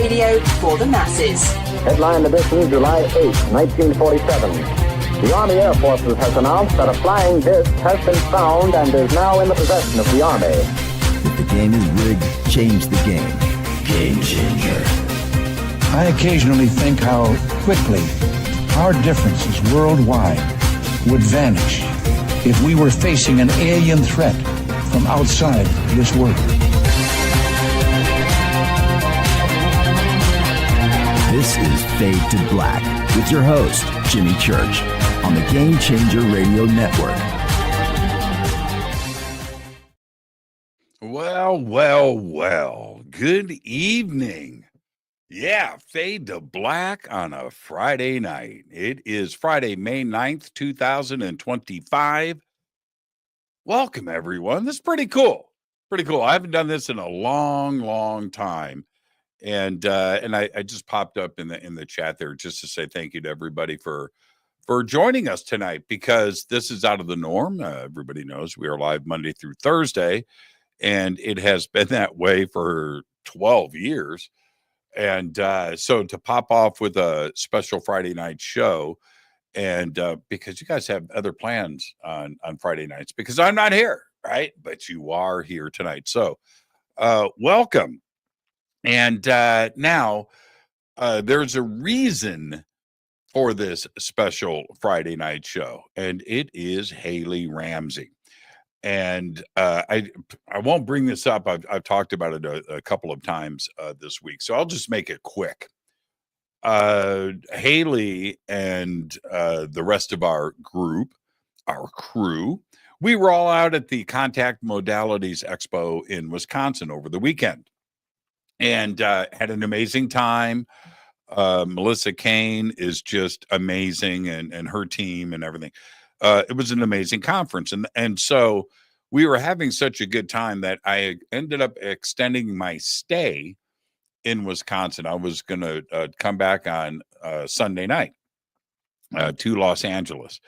radio for the masses. Headline edition, July 8, 1947. The Army Air Forces has announced that a flying disc has been found and is now in the possession of the Army. If the game is rigged, change the game. Game changer. I occasionally think how quickly our differences worldwide would vanish if we were facing an alien threat from outside this world. This is Fade to Black with your host, Jimmy Church, on the Game Changer Radio Network. Well. Good evening. Yeah, Fade to Black on a Friday night. It is Friday, May 9th, 2025. Welcome, everyone. This is pretty cool. I haven't done this in a long time. And I just popped up in the chat there just to say thank you to everybody for joining us tonight, because this is out of the norm. Everybody knows we are live Monday through Thursday, and it has been that way for 12 years. And so to pop off with a special Friday night show, and because you guys have other plans on Friday nights, because I'm not here, right? But you are here tonight. So welcome. And now there's a reason for this special Friday night show, and it is Haley Ramsey. And I won't bring this up. I've talked about it a couple of times this week, so I'll just make it quick. Haley and the rest of our group, our crew, we were all out at the Contact Modalities Expo in Wisconsin over the weekend, and had an amazing time. Melissa Kane is just amazing, and her team and everything. It was an amazing conference. And so we were having such a good time that I ended up extending my stay in Wisconsin. I was going to come back on Sunday night to Los Angeles.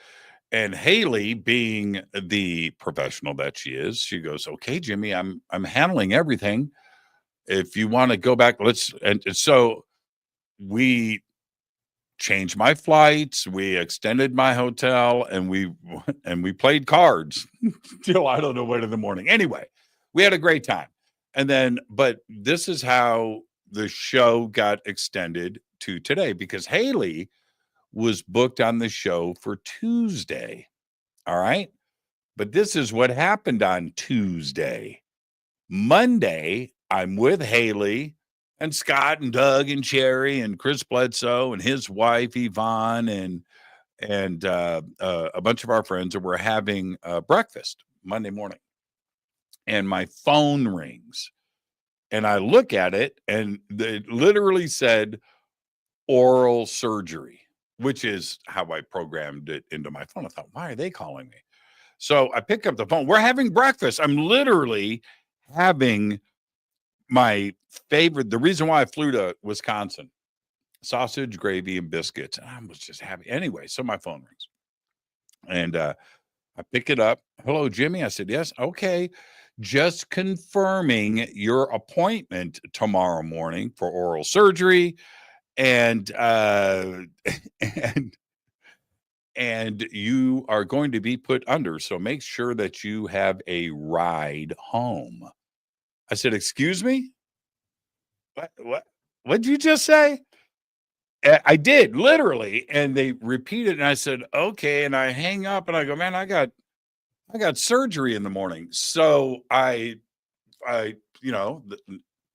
And Haley, being the professional that she is, she goes, "Okay, Jimmy, I'm handling everything. If you want to go back, let's." And so we changed my flights, we extended my hotel, and we played cards till I don't know what in the morning. Anyway, we had a great time. And then, but this is how the show got extended to today, because Haley was booked on the show for Tuesday. All right. But this is what happened on Tuesday. Monday, I'm with Haley and Scott and Doug and Cherry and Chris Bledsoe and his wife Yvonne and a bunch of our friends, and we're having breakfast Monday morning. And my phone rings, and I look at it, and it literally said oral surgery, which is how I programmed it into my phone. I thought, why are they calling me? So I pick up the phone. We're having breakfast. I'm literally having my favorite, the reason why I flew to Wisconsin, sausage, gravy, and biscuits. And I was just happy. Anyway, so my phone rings. And I pick it up. "Hello, Jimmy." I said, "Yes." "Okay. Just confirming your appointment tomorrow morning for oral surgery. And and you are going to be put under. So make sure that you have a ride home." I said, "Excuse me? What'd you just say?" I did, literally. And they repeated, and I said, "Okay." And I hang up and I go, "Man, I got surgery in the morning." So I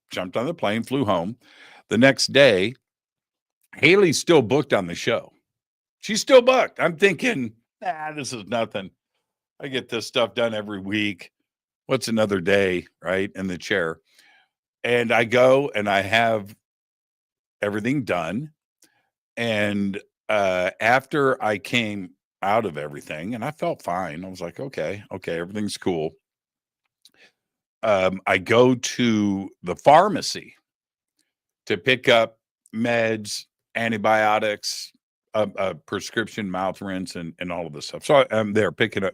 jumped on the plane, flew home. The next day, Haley's still booked on the show. She's still booked. I'm thinking, this is nothing. I get this stuff done every week. What's another day, right, in the chair? And I go and I have everything done. And after I came out of everything, and I felt fine, I was like, okay, everything's cool. I go to the pharmacy to pick up meds, antibiotics, a prescription mouth rinse, and all of this stuff. So I'm there picking up,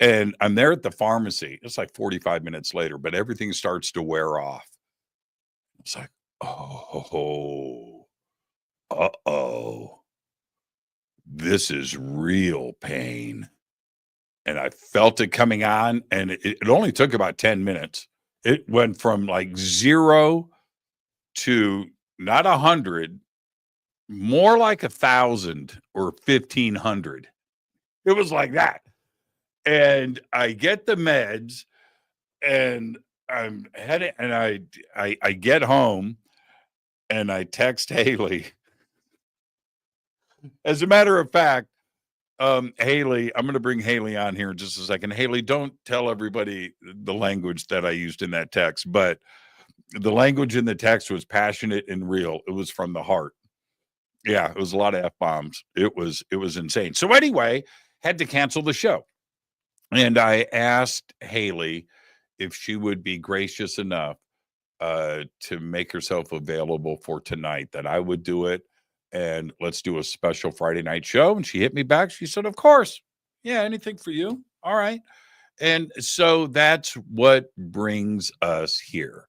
and I'm there at the pharmacy. It's like 45 minutes later, but everything starts to wear off. It's like, Oh, uh-oh. This is real pain. And I felt it coming on, and it only took about 10 minutes. It went from like 0 to not 100, more like 1,000 or 1,500. It was like that. And I get the meds, and I'm heading, and I get home, and I text Haley. As a matter of fact, Haley, I'm going to bring Haley on here in just a second. Haley, don't tell everybody the language that I used in that text, but the language in the text was passionate and real. It was from the heart. Yeah, it was a lot of F-bombs. It was insane. So anyway, had to cancel the show. And I asked Haley if she would be gracious enough to make herself available for tonight, that I would do it. And let's do a special Friday night show. And she hit me back. She said, of course. Yeah, anything for you. All right. And so that's what brings us here.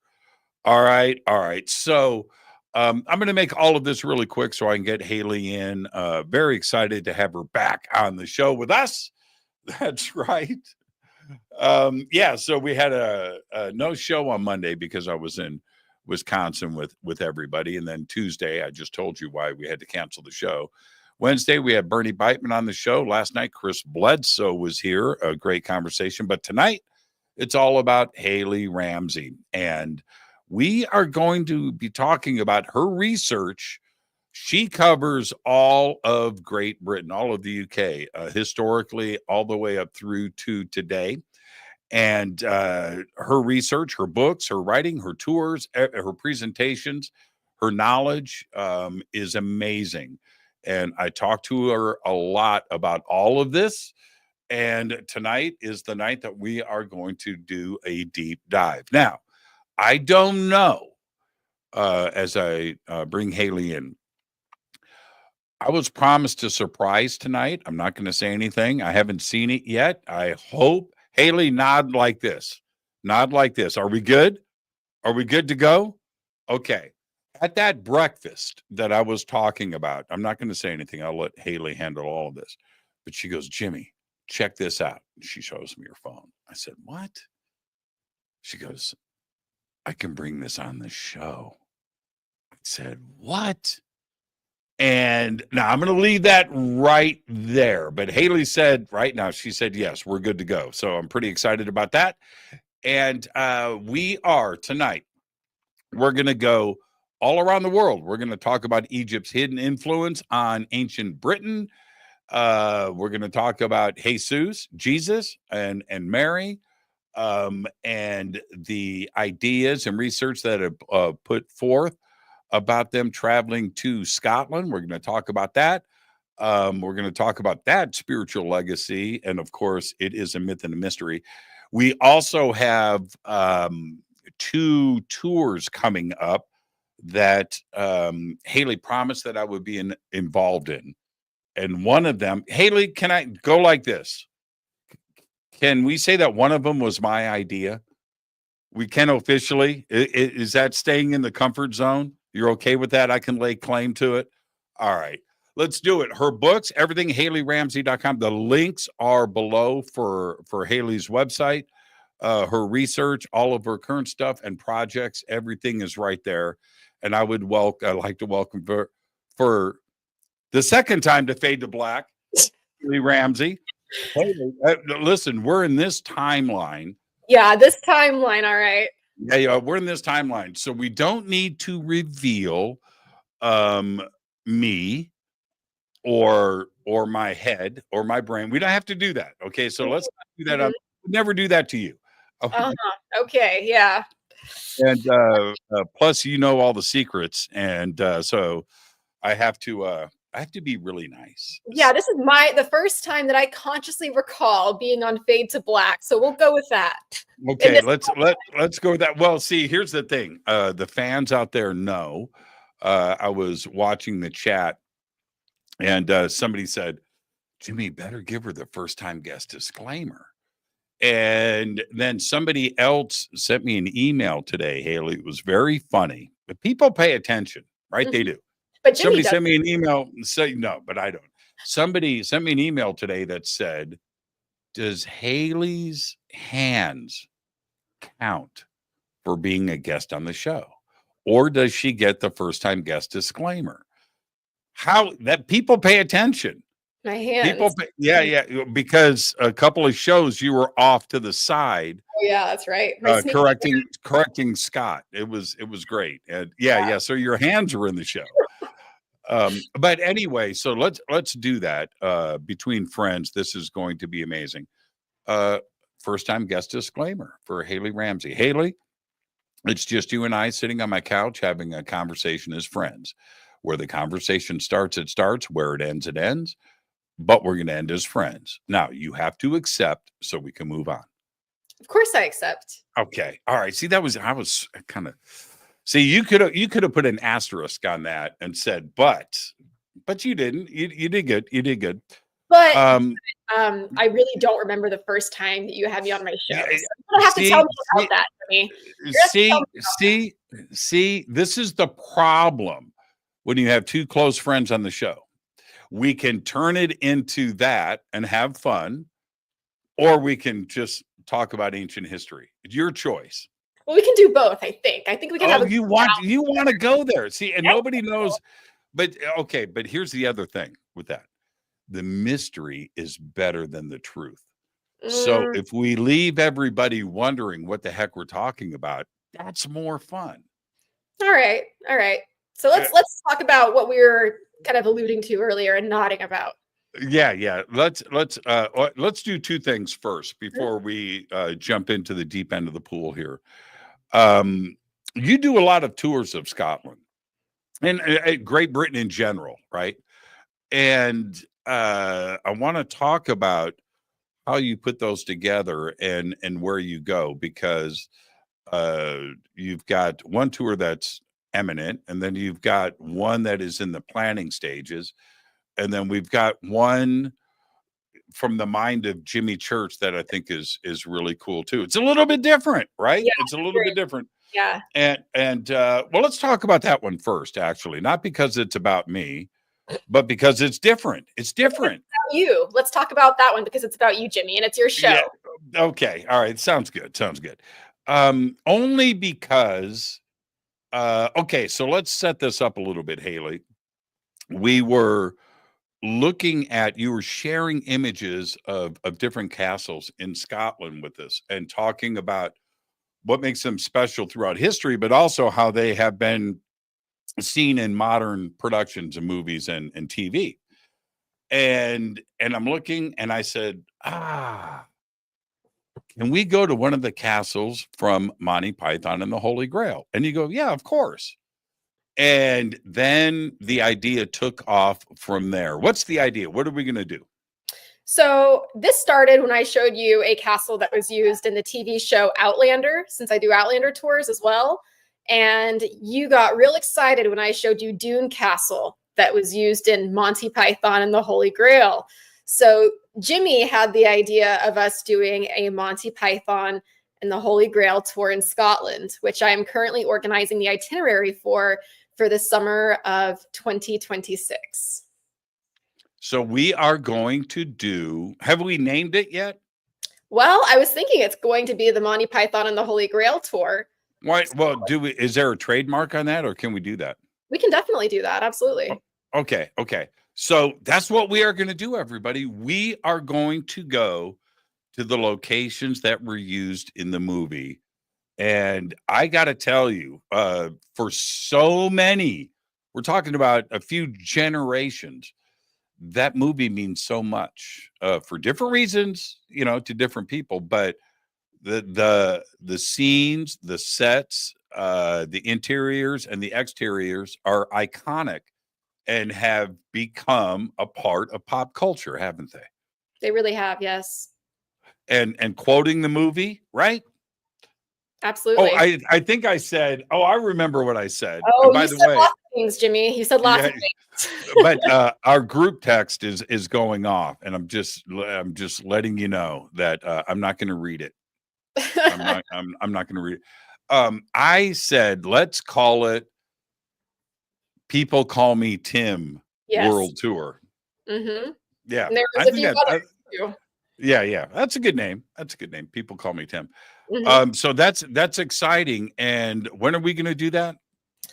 All right. All right. So I'm going to make all of this really quick so I can get Haley in. Very excited to have her back on the show with us. That's right. Yeah. So we had a no show on Monday because I was in Wisconsin with everybody. And then Tuesday, I just told you why we had to cancel the show. Wednesday, we had Bernie Beitman on the show. Last night, Chris Bledsoe was here. A great conversation. But tonight, it's all about Hayley Ramsey. And we are going to be talking about her research. She covers all of Great Britain, all of the UK, historically, all the way up through to today. And her research, her books, her writing, her tours, her presentations, her knowledge is amazing. And I talked to her a lot about all of this. And tonight is the night that we are going to do a deep dive. Now, I don't know, as I bring Haley in, I was promised a surprise tonight. I'm not going to say anything. I haven't seen it yet. I hope. Haley, nod like this. Nod like this. Are we good? Are we good to go? Okay. At that breakfast that I was talking about, I'm not going to say anything. I'll let Haley handle all of this. But she goes, Jimmy, check this out. She shows me her phone. I said, what? She goes, I can bring this on the show. I said, what? And now I'm going to leave that right there. But Haley said right now, she said, yes, we're good to go. So I'm pretty excited about that. And we are tonight, we're going to go all around the world. We're going to talk about Egypt's hidden influence on ancient Britain. We're going to talk about Jesus, and Mary, and the ideas and research that have put forth about them traveling to Scotland. We're going to talk about that. We're going to talk about that spiritual legacy. And of course, it is a myth and a mystery. We also have 2 tours coming up that Haley promised that I would be involved in. And one of them, Haley, can I go like this? Can we say that one of them was my idea? We can officially. Is that staying in the comfort zone? You're okay with that? I can lay claim to it. All right, let's do it. Her books, everything, HayleyRamsey.com. The links are below for Haley's website, her research, all of her current stuff and projects. Everything is right there. And I'd like to welcome for the second time to Fade to Black, Hayley Ramsey. Haley, listen, we're in this timeline. Yeah, this timeline, all right. Yeah, we're in this timeline, so we don't need to reveal me or my head or my brain. We don't have to do that. Okay, so let's not do that. Never do that to you. Okay. Okay, yeah. And plus, you know all the secrets, and so I have to be really nice. Yeah, this is the first time that I consciously recall being on Fade to Black, so we'll go with that. Okay, let's go with that. Well, see, here's the thing. The fans out there know. I was watching the chat, and somebody said, Jimmy, better give her the first time guest disclaimer. And then somebody else sent me an email today, Haley. It was very funny. people pay attention, right? They do. But Jimmy Somebody does. sent me an email and say, no, but I don't. Somebody sent me an email today that said, does Haley's hands count for being a guest on the show? Or does she get the first time guest disclaimer? How that people pay attention. My hands. People, yeah, because a couple of shows you were off to the side. Oh, yeah, that's right. Correcting Scott. It was great. And yeah. So your hands were in the show. But anyway, so let's do that. Between friends, this is going to be amazing. First time guest disclaimer for Hayley Ramsey. Haley, it's just you and I sitting on my couch having a conversation as friends. Where the conversation starts, it starts. Where it ends, it ends. But we're going to end as friends. Now, you have to accept so we can move on. Of course I accept. Okay. All right. See, I was kind of, see, you could have put an asterisk on that and said, but you didn't. You did good. You did good. But I really don't remember the first time that you had me on my show. So you don't have to tell me about that for me. See, this is the problem when you have two close friends on the show. We can turn it into that and have fun, or we can just talk about ancient history. It's your choice. Well, we can do both, I think. I think we can have you want to go there. See, and nobody knows. But okay, but here's the other thing with that. The mystery is better than the truth. So if we leave everybody wondering what the heck we're talking about, that's more fun. All right. So let's talk about what we were kind of alluding to earlier and nodding about. Yeah. Let's do two things first before we jump into the deep end of the pool here. You do a lot of tours of Scotland and Great Britain in general, right? And I want to talk about how you put those together and where you go, because you've got one tour that's imminent, and then you've got one that is in the planning stages, and then we've got one from the mind of Jimmy Church that I think is really cool too. It's a little bit different, right? Yeah, it's a little bit different. Yeah. And well, let's talk about that one first, actually, not because it's about me, but because it's different. It's different. It's about you. Let's talk about that one because it's about you, Jimmy, and it's your show. Yeah. Okay. All right. Sounds good. Only because okay, so let's set this up a little bit, Haley. We were looking at, you were sharing images of different castles in Scotland with us and talking about what makes them special throughout history, but also how they have been seen in modern productions and movies and TV. And I'm looking and I said, can we go to one of the castles from Monty Python and the Holy Grail? And you go, yeah, of course. And then the idea took off from there. What's the idea? What are we going to do? So this started when I showed you a castle that was used in the TV show Outlander, since I do Outlander tours as well. And you got real excited when I showed you Dune Castle that was used in Monty Python and the Holy Grail. So Jimmy had the idea of us doing a Monty Python and the Holy Grail tour in Scotland, which I am currently organizing the itinerary for the summer of 2026. So we are going to do, have we named it yet? Well, I was thinking it's going to be the Monty Python and the Holy Grail tour. Why? Well, is there a trademark on that, or can we do that? We can definitely do that. Absolutely. Okay. So that's what we are going to do, everybody. We are going to go to the locations that were used in the movie. And I got to tell you, for so many, we're talking about a few generations, that movie means so much for different reasons, to different people. But the scenes, the sets, the interiors and the exteriors are iconic and have become a part of pop culture, haven't they? They really have, yes. And quoting the movie, right? Absolutely. Oh, I think I said, I remember what I said. Oh, by the way, lots of things, Jimmy. You said lots of things. But our group text is going off, and I'm just letting you know that I'm not going to read it. I'm not going to read it. I said, let's call it People Call Me Tim Yes. World Tour. Mm-hmm. Yeah. And there was I a think few others too. yeah. That's a good name. That's a good name. People Call Me Tim. Mm-hmm. So that's exciting. And when are we going to do that?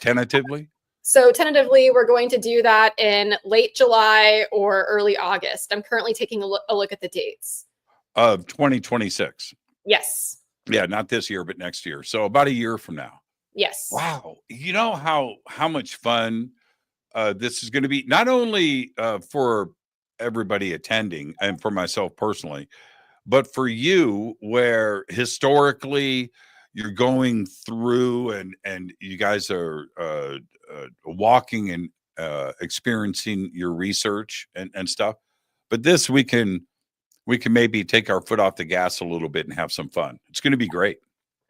Tentatively? So tentatively, we're going to do that in late July or early August. I'm currently taking a look at the dates. Of 2026. Yes. Yeah, not this year, but next year. So about a year from now. Yes. Wow. You know how much fun this is going to be, not only for everybody attending and for myself personally, but for you, where historically you're going through and you guys are walking and experiencing your research and stuff. But this we can maybe take our foot off the gas a little bit and have some fun. It's going to be great.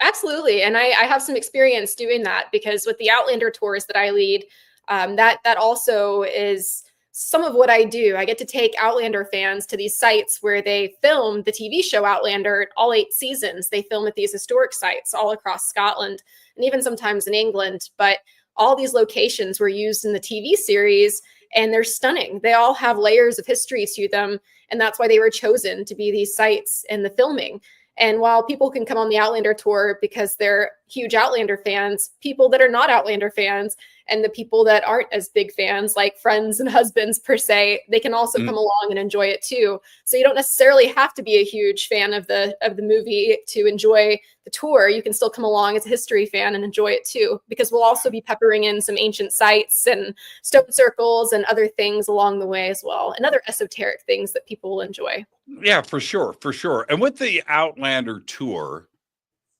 Absolutely. And I have some experience doing that, because with the Outlander tours that I lead, that also is some of what I do. I get to take Outlander fans to these sites where they film the TV show Outlander, all 8 seasons. They film at these historic sites all across Scotland and even sometimes in England. But all these locations were used in the TV series, and they're stunning. They all have layers of history to them. And that's why they were chosen to be these sites in the filming. And while people can come on the Outlander tour because they're huge Outlander fans, people that are not Outlander fans and the people that aren't as big fans, like friends and husbands per se, they can also come along and enjoy it too. So you don't necessarily have to be a huge fan of the movie to enjoy the tour. You can still come along as a history fan and enjoy it too, because we'll also be peppering in some ancient sites and stone circles and other things along the way as well, and other esoteric things that people will enjoy. Yeah, for sure, for sure. And with the Outlander tour,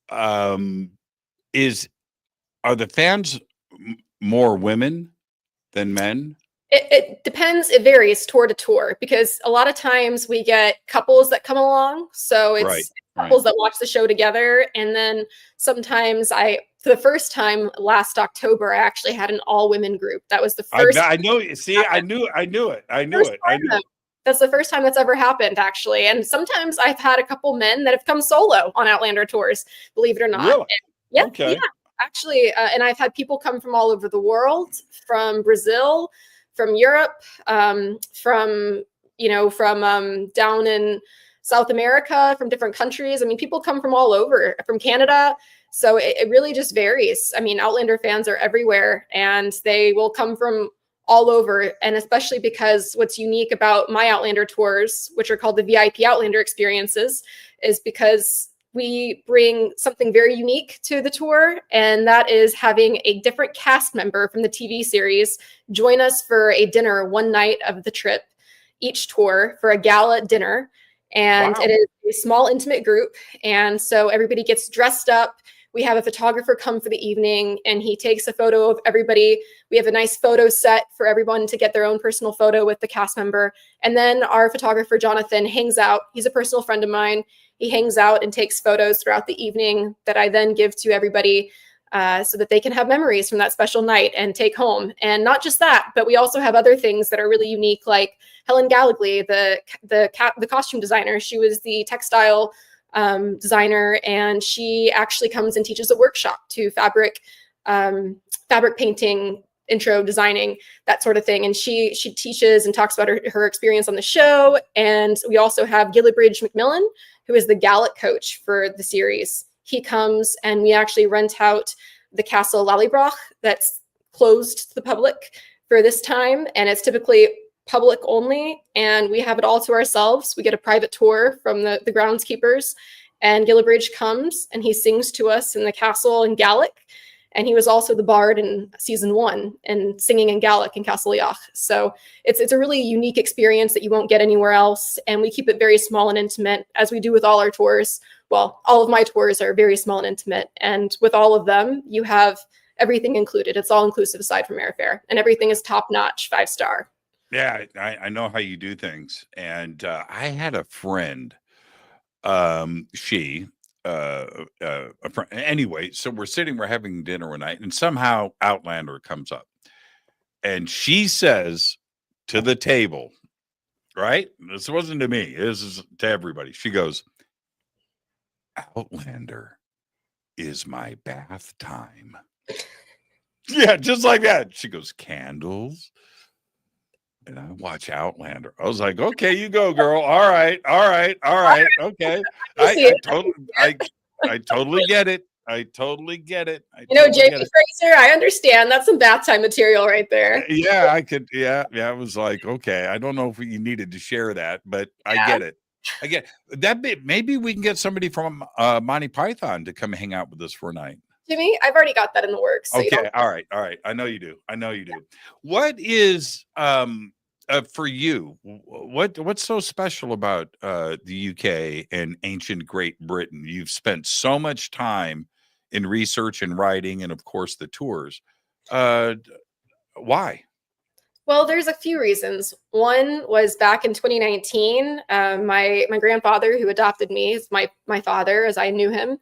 are the fans more women than men? It depends. It varies tour to tour, because a lot of times we get couples that come along. So it's couples that watch the show together. And then sometimes for the first time last October, I actually had an all women group. That was the first. I know. See, I knew it. That's the first time that's ever happened, actually. And sometimes I've had a couple men that have come solo on Outlander tours, believe it or not. Really? Yeah. Actually, and I've had people come from all over the world, from Brazil, from Europe, from down in South America, from different countries. I mean, people come from all over, from Canada. So it really just varies. I mean, Outlander fans are everywhere, and they will come from all over. And especially because what's unique about my Outlander tours, which are called the VIP Outlander experiences, is because we bring something very unique to the tour, and that is having a different cast member from the TV series join us for a dinner one night of the trip, each tour, for a gala dinner. And It is a small, intimate group. And so everybody gets dressed up. We have a photographer come for the evening, and he takes a photo of everybody. We have a nice photo set for everyone to get their own personal photo with the cast member. And then our photographer, Jonathan, hangs out. He's a personal friend of mine. He hangs out and takes photos throughout the evening that I then give to everybody so that they can have memories from that special night and take home. And not just that, but we also have other things that are really unique, like Helen Gallagly, the costume designer. She was the textile designer, and she actually comes and teaches a workshop to fabric painting, intro designing, that sort of thing. And she teaches and talks about her experience on the show. And we also have Gillibridge Macmillan, who is the Gallic coach for the series. He comes, and we actually rent out the Castle Lallybroch that's closed to the public for this time. And it's typically public only, and we have it all to ourselves. We get a private tour from the groundskeepers, and Gillibridge comes and he sings to us in the castle in Gaelic. And he was also the bard in season 1 and singing in Gaelic in Castle Leach. So it's a really unique experience that you won't get anywhere else. And we keep it very small and intimate, as we do with all our tours. Well, all of my tours are very small and intimate. And with all of them, you have everything included. It's all inclusive aside from airfare, and everything is top notch, 5-star. Yeah, I know how you do things. And I had a friend, a friend, anyway, so we're having dinner one night, and somehow Outlander comes up, and she says to the table, right? This wasn't to me, this is to everybody. She goes, Outlander is my bath time. Yeah, just like that. She goes, candles. And I watch Outlander. I was like, okay, you go, girl. All right. Okay. See, I totally get it. I totally get it. I you know, totally Jamie get it. Fraser, I understand. That's some bath time material right there. Yeah, I could. Yeah. I was like, okay. I don't know if you needed to share that, but I get it. I get that. Maybe we can get somebody from Monty Python to come hang out with us for a night. Jimmy, I've already got that in the works. So Okay. All right. I know you do. What is for you? What's so special about the UK and ancient Great Britain? You've spent so much time in research and writing, and of course the tours. Why? Well, there's a few reasons. One was back in 2019. My grandfather, who adopted me, is my father, as I knew him.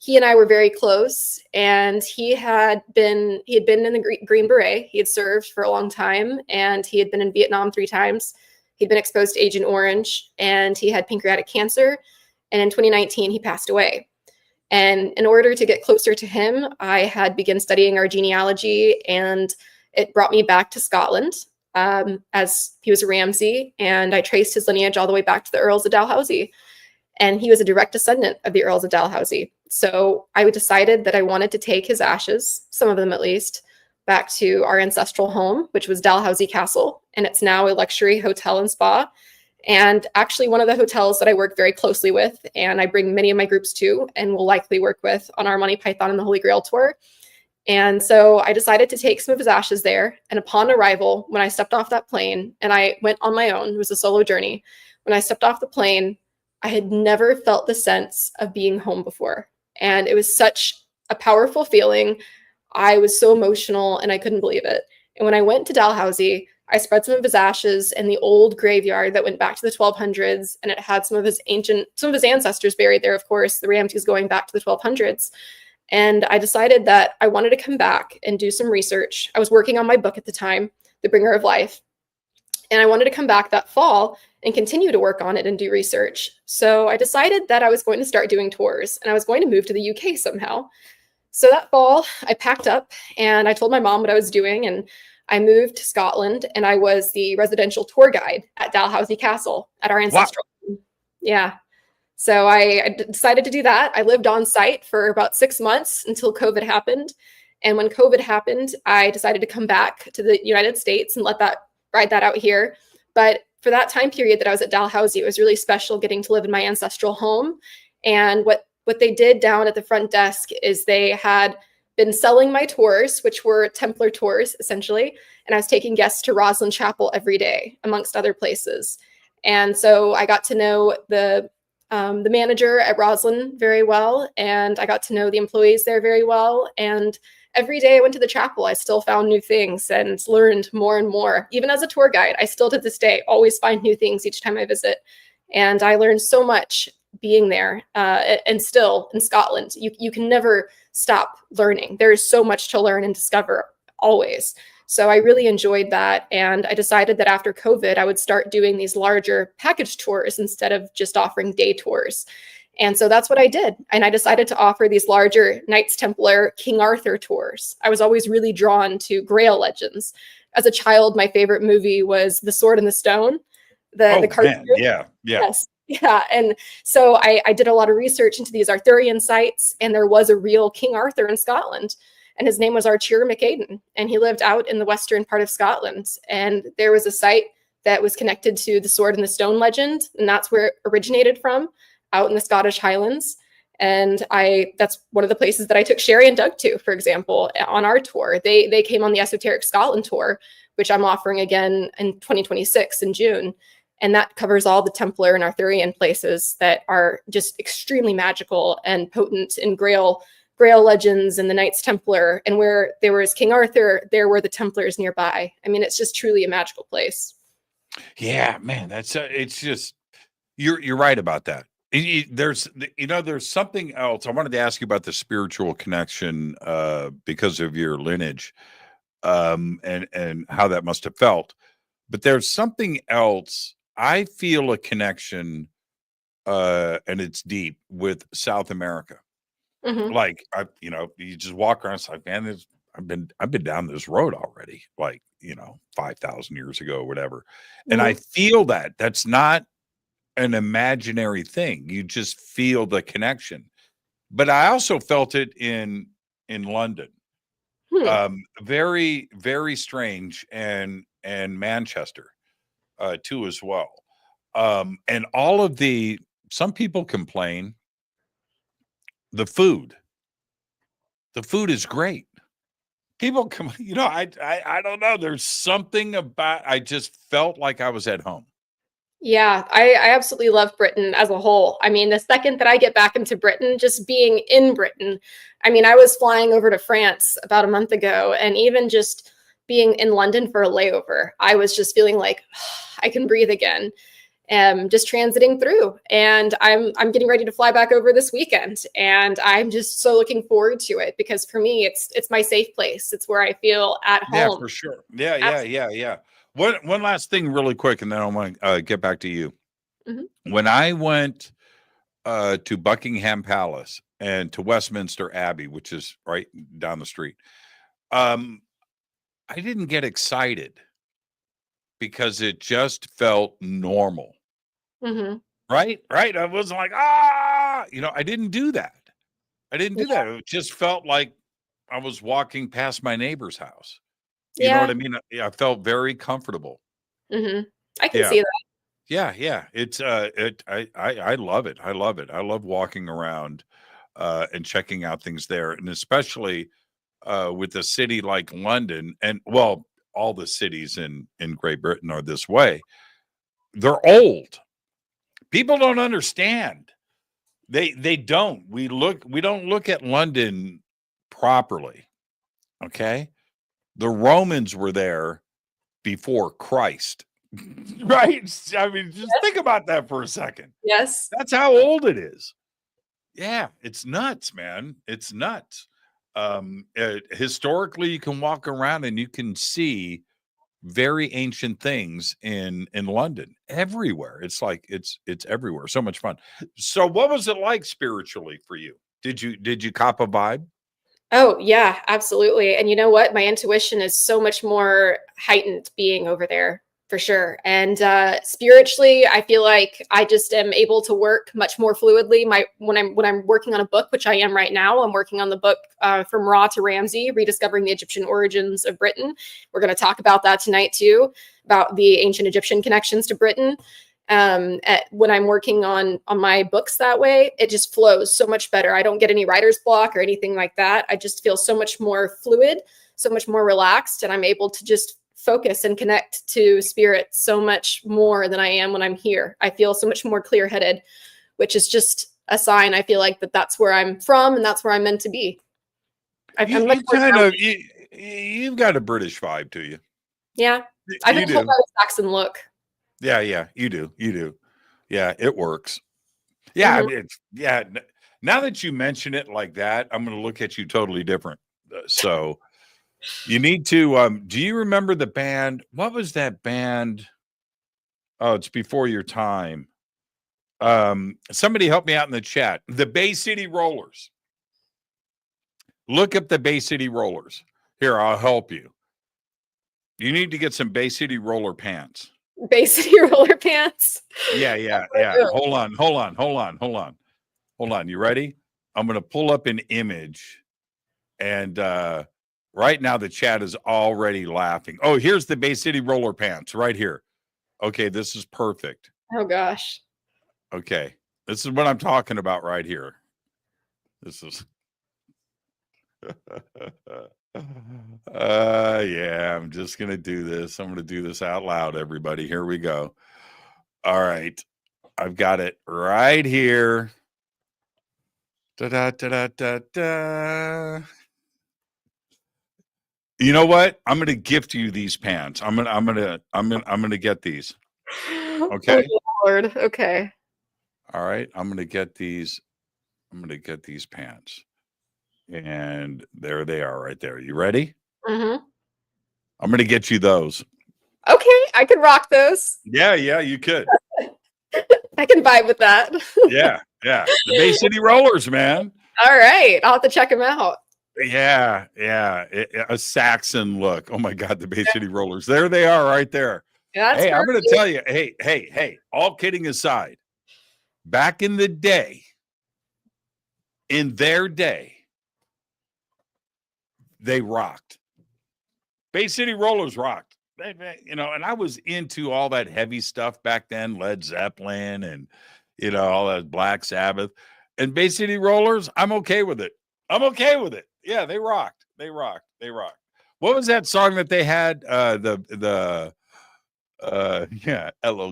He and I were very close, and he had been in the Green Beret. He had served for a long time, and he had been in Vietnam 3 times. He'd been exposed to Agent Orange, and he had pancreatic cancer. And in 2019, he passed away. And in order to get closer to him, I had begun studying our genealogy, and it brought me back to Scotland, as he was a Ramsay, and I traced his lineage all the way back to the Earls of Dalhousie. And he was a direct descendant of the Earls of Dalhousie. So I decided that I wanted to take his ashes, some of them at least, back to our ancestral home, which was Dalhousie Castle. And it's now a luxury hotel and spa. And actually one of the hotels that I work very closely with, and I bring many of my groups to, and will likely work with on our Monty Python and the Holy Grail tour. And so I decided to take some of his ashes there. And upon arrival, when I stepped off that plane, and I went on my own, it was a solo journey. When I stepped off the plane, I had never felt the sense of being home before. And it was such a powerful feeling. I was so emotional and I couldn't believe it. And when I went to Dalhousie, I spread some of his ashes in the old graveyard that went back to the 1200s. And it had some of his ancestors buried there, of course, the Ramsays going back to the 1200s. And I decided that I wanted to come back and do some research. I was working on my book at the time, The Bringer of Life. And I wanted to come back that fall and continue to work on it and do research. So I decided that I was going to start doing tours, and I was going to move to the UK somehow. So that fall, I packed up and I told my mom what I was doing, and I moved to Scotland, and I was the residential tour guide at Dalhousie Castle at our ancestral home. Yeah. So I decided to do that. I lived on site for about 6 months until COVID happened. And when COVID happened, I decided to come back to the United States and ride that out here. But for that time period that I was at Dalhousie, it was really special getting to live in my ancestral home. And what they did down at the front desk is they had been selling my tours, which were Templar tours, essentially. And I was taking guests to Roslin Chapel every day, amongst other places. And so I got to know the manager at Roslin very well, and I got to know the employees there very well. And every day I went to the chapel, I still found new things and learned more and more. Even as a tour guide, I still to this day always find new things each time I visit. And I learned so much being there, and still in Scotland. You can never stop learning. There is so much to learn and discover always. So I really enjoyed that. And I decided that after COVID, I would start doing these larger package tours instead of just offering day tours. And so that's what I did. And I decided to offer these larger Knights Templar King Arthur tours. I was always really drawn to Grail legends. As a child, my favorite movie was The Sword and the Stone. The cartoon. Yeah. Yes. Yeah. And so I did a lot of research into these Arthurian sites, and there was a real King Arthur in Scotland. And his name was Archir MacAiden, and he lived out in the western part of Scotland. And there was a site that was connected to the Sword and the Stone legend, and that's where it originated from, out in the Scottish Highlands. And that's one of the places that I took Sherry and Doug to, for example, on our tour. They came on the Esoteric Scotland tour, which I'm offering again in 2026 in June. And that covers all the Templar and Arthurian places that are just extremely magical and potent in Grail legends and the Knights Templar. And where there was King Arthur, there were the Templars nearby. I mean, it's just truly a magical place. Yeah, man, that's it's just you're right about that. There's something else I wanted to ask you about, the spiritual connection because of your lineage, and how that must have felt. But there's something else. I feel a connection, and it's deep, with South America. Mm-hmm. Like you just walk around, it's like, man, I've been down this road already, like, 5,000 years ago or whatever. And I feel that that's not an imaginary thing. You just feel the connection. But I also felt it in London. Very, very strange, and Manchester too as well. And all of some people complain the food is great. People come, I don't know. There's something about, I just felt like I was at home. Yeah, I absolutely love Britain as a whole. I mean, the second that I get back into Britain, just being in Britain, I mean, I was flying over to France about a month ago, and even just being in London for a layover, I was just feeling like I can breathe again. Just transiting through, and I'm getting ready to fly back over this weekend, and I'm just so looking forward to it, because for me, it's my safe place. It's where I feel at home. Yeah, for sure. Yeah. One last thing really quick, and then I want to get back to you. When I went to Buckingham Palace and to Westminster Abbey, which is right down the street, I didn't get excited because it just felt normal. Right. I wasn't like, I didn't do that. It just felt like I was walking past my neighbor's house. You know what I mean? I felt very comfortable. I can see that. Yeah. It's I love it. I love it. I love walking around and checking out things there, and especially with a city like London, and well, all the cities in Great Britain are this way. They're old. People don't understand. They don't. We don't look at London properly. Okay? The Romans were there before Christ. Right? I mean, just think about that for a second. Yes. That's how old it is. Yeah, it's nuts, man. It's nuts. Historically, you can walk around and you can see very ancient things in London everywhere. It's like it's everywhere. So much fun. So what was it like spiritually for you? Did you cop a vibe? Oh, yeah, absolutely. And you know what? My intuition is so much more heightened being over there, for sure. And spiritually, I feel like I just am able to work much more fluidly. When I'm working on a book, which I am right now, I'm working on the book From Ra to Ramsey, Rediscovering the Egyptian Origins of Britain. We're going to talk about that tonight too, about the ancient Egyptian connections to Britain. When I'm working on my books that way, it just flows so much better. I don't get any writer's block or anything like that. I just feel so much more fluid, so much more relaxed, and I'm able to just focus and connect to spirit so much more than I am when I'm here. I feel so much more clear-headed, which is just a sign. I feel like that's where I'm from, and that's where I'm meant to be. You've got a British vibe to you. Yeah, I've been told by the Saxon look. Yeah, you do. Yeah, it works. Yeah, now that you mention it like that, I'm going to look at you totally different. So you need to, do you remember the band? What was that band? Oh, it's before your time. Somebody help me out in the chat. The Bay City Rollers. Look up the Bay City Rollers. Here, I'll help you. You need to get some Bay City roller pants. Bay City roller pants. Yeah. Hold on. You ready? I'm going to pull up an image, and right now the chat is already laughing. Oh, here's the Bay City roller pants right here. Okay, this is perfect. Oh gosh. Okay, this is what I'm talking about right here. This is yeah, I'm just going to do this. I'm going to do this out loud, everybody. Here we go. All right. I've got it right here. Da-da-da-da-da-da. You know what? I'm going to gift you these pants. I'm going to get these. Okay. Oh, Lord. Okay. All right. I'm going to get these pants. And there they are right there. You ready? Mm-hmm. I'm going to get you those. Okay. I can rock those. Yeah, you could. I can vibe with that. Yeah. The Bay City Rollers, man. All right. I'll have to check them out. Yeah, yeah. A Saxon look. Oh my God, the Bay City Rollers. There they are right there. Yeah, that's Hey, I'm going to perfect. tell you, hey, all kidding aside, back in the day, in their day, they rocked. Bay City Rollers rocked. And I was into all that heavy stuff back then, Led Zeppelin and, all that Black Sabbath. And Bay City Rollers, I'm okay with it. I'm okay with it. Yeah, they rocked. They rocked. They rocked. What was that song that they had? Hello,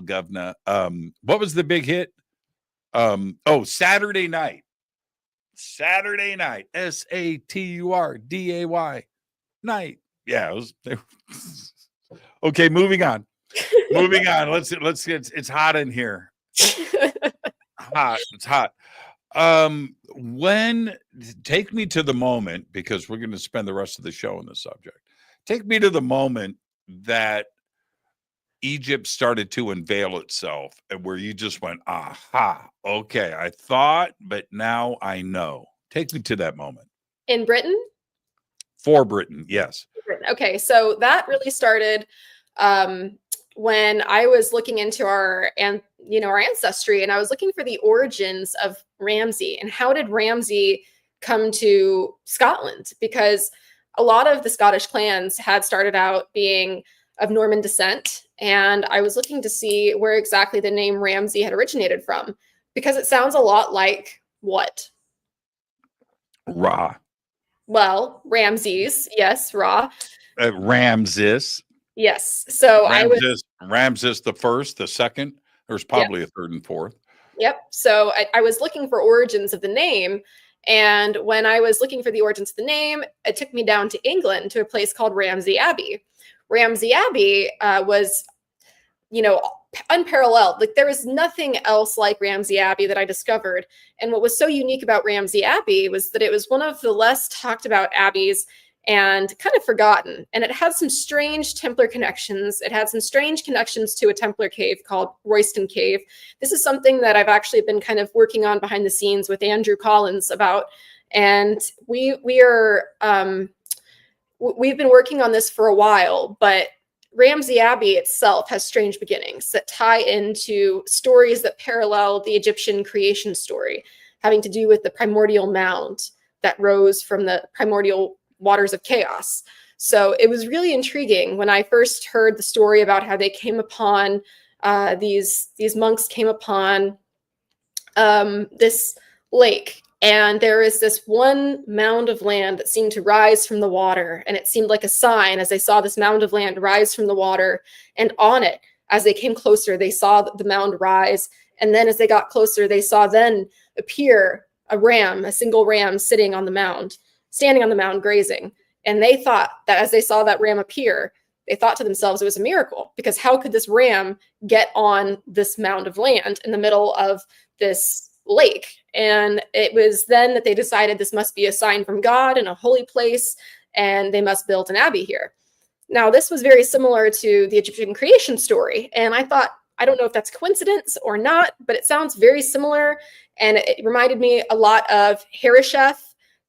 Governor. What was the big hit? Saturday Night. Saturday Night. SATURDAY night. Yeah, okay, moving on. Moving on. Let's get it's hot in here. Hot. It's hot. Take me to the moment, because we're going to spend the rest of the show on this subject. Take me to the moment that Egypt started to unveil itself, and where you just went, aha, okay, I thought, but now I know. Take me to that moment. In Britain? For Britain, yes. Okay, so that really started when I was looking into our ancestry, and I was looking for the origins of Ramsay and how did Ramsay come to Scotland, because a lot of the Scottish clans had started out being of Norman descent, and I was looking to see where exactly the name Ramsay had originated from, because it sounds a lot like what? Ra. Well, Ramses, yes, Ra. Ramses. Yes. So Ramses the first, the second. There's probably a third and fourth. Yep. So I was looking for origins of the name. And when I was looking for the origins of the name, it took me down to England to a place called Ramsey Abbey. Ramsey Abbey was, unparalleled. Like, there was nothing else like Ramsey Abbey that I discovered. And what was so unique about Ramsey Abbey was that it was one of the less talked about abbeys and kind of forgotten. And it had some strange Templar connections. It had some strange connections to a Templar cave called Royston Cave. This is something that I've actually been kind of working on behind the scenes with Andrew Collins about. And we've been working on this for a while, but Ramsey Abbey itself has strange beginnings that tie into stories that parallel the Egyptian creation story, having to do with the primordial mound that rose from the primordial waters of chaos. So it was really intriguing when I first heard the story about how they came upon these monks came upon this lake, and there is this one mound of land that seemed to rise from the water, and it seemed like a sign as they saw this mound of land rise from the water, and on it, as they came closer, they saw the mound rise, and then as they got closer, they saw then appear a single ram standing on the mound grazing. And they thought that as they saw that ram appear, they thought to themselves it was a miracle, because how could this ram get on this mound of land in the middle of this lake? And it was then that they decided this must be a sign from God and a holy place, and they must build an abbey here. Now, this was very similar to the Egyptian creation story, and I thought, I don't know if that's coincidence or not, but it sounds very similar, and it reminded me a lot of Harishef,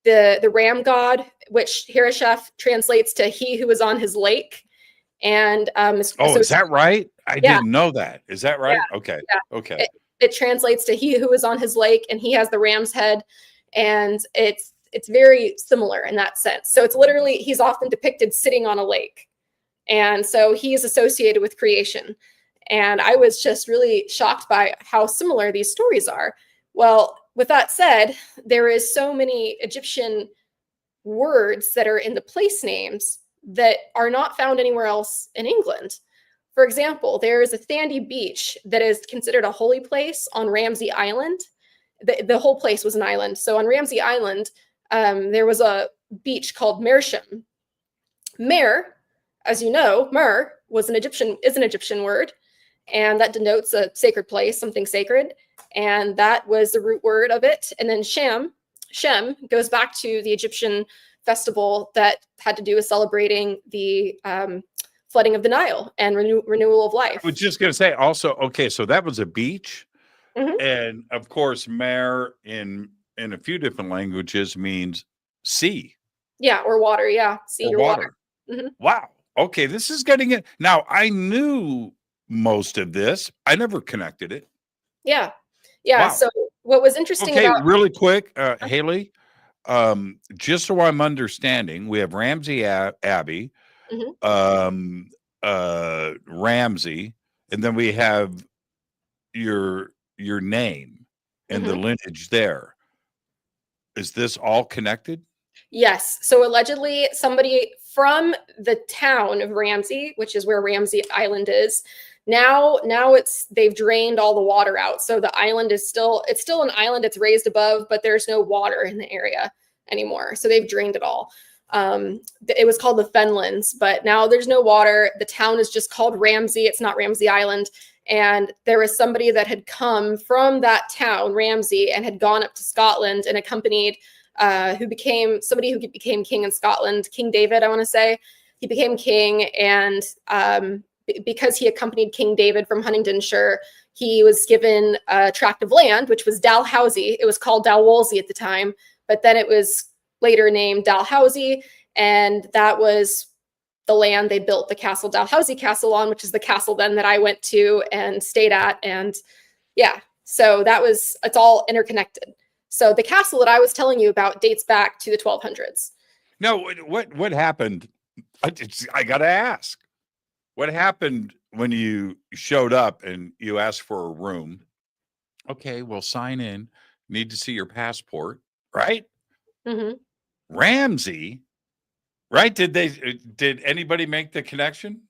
the ram god, which Harishef translates to he who was on his lake. And is that right? I didn't know that. Is that right? Yeah. Okay. Yeah. Okay. It translates to he who is on his lake, and he has the ram's head, and it's very similar in that sense. So it's literally, he's often depicted sitting on a lake, and so he is associated with creation. And I was just really shocked by how similar these stories are. Well, with that said, there is so many Egyptian words that are in the place names that are not found anywhere else in England. For example, there is a sandy beach that is considered a holy place on Ramsey Island. The whole place was an island. So on Ramsey Island, there was a beach called Mersham. Mer, as you know, Mer is an Egyptian word, and that denotes a sacred place, something sacred. And that was the root word of it. And then Shem goes back to the Egyptian festival that had to do with celebrating the flooding of the Nile and renewal of life. I was just going to say also, okay, so that was a beach. Mm-hmm. And of course, Mer in a few different languages means sea. Yeah, or water. Yeah, sea or or water. water. Hmm. Wow. Okay, this is getting it. Now, I knew most of this. I never connected it. Yeah, yeah. Wow. So what was interesting Okay, about really quick, Haley, just so I'm understanding, we have Ramsey Abbey, Mhm. um, Ramsey, and then we have your name and the Mhm. lineage there. Is this all connected? Yes. So allegedly, somebody from the town of Ramsey, which is where Ramsey Island is, now they've drained all the water out. So the island is still an island. It's raised above, but there's no water in the area anymore. So they've drained it all. It was called the Fenlands, but now there's no water. The town is just called Ramsey. It's not Ramsey Island. And there was somebody that had come from that town, Ramsey, and had gone up to Scotland and accompanied who became king in Scotland, King David, I want to say. He became king, and because he accompanied King David from Huntingdonshire, he was given a tract of land, which was Dalhousie. It was called Dalwolsey at the time, but then it was later named Dalhousie, and that was the land they built the castle Dalhousie Castle on, which is the castle then that I went to and stayed at. And yeah, so it's all interconnected. So the castle that I was telling you about dates back to the 1200s. No, what happened? I got to ask. What happened when you showed up and you asked for a room? Okay, well, sign in. Need to see your passport, right? Mm-hmm. Ramsey, right? Did anybody make the connection?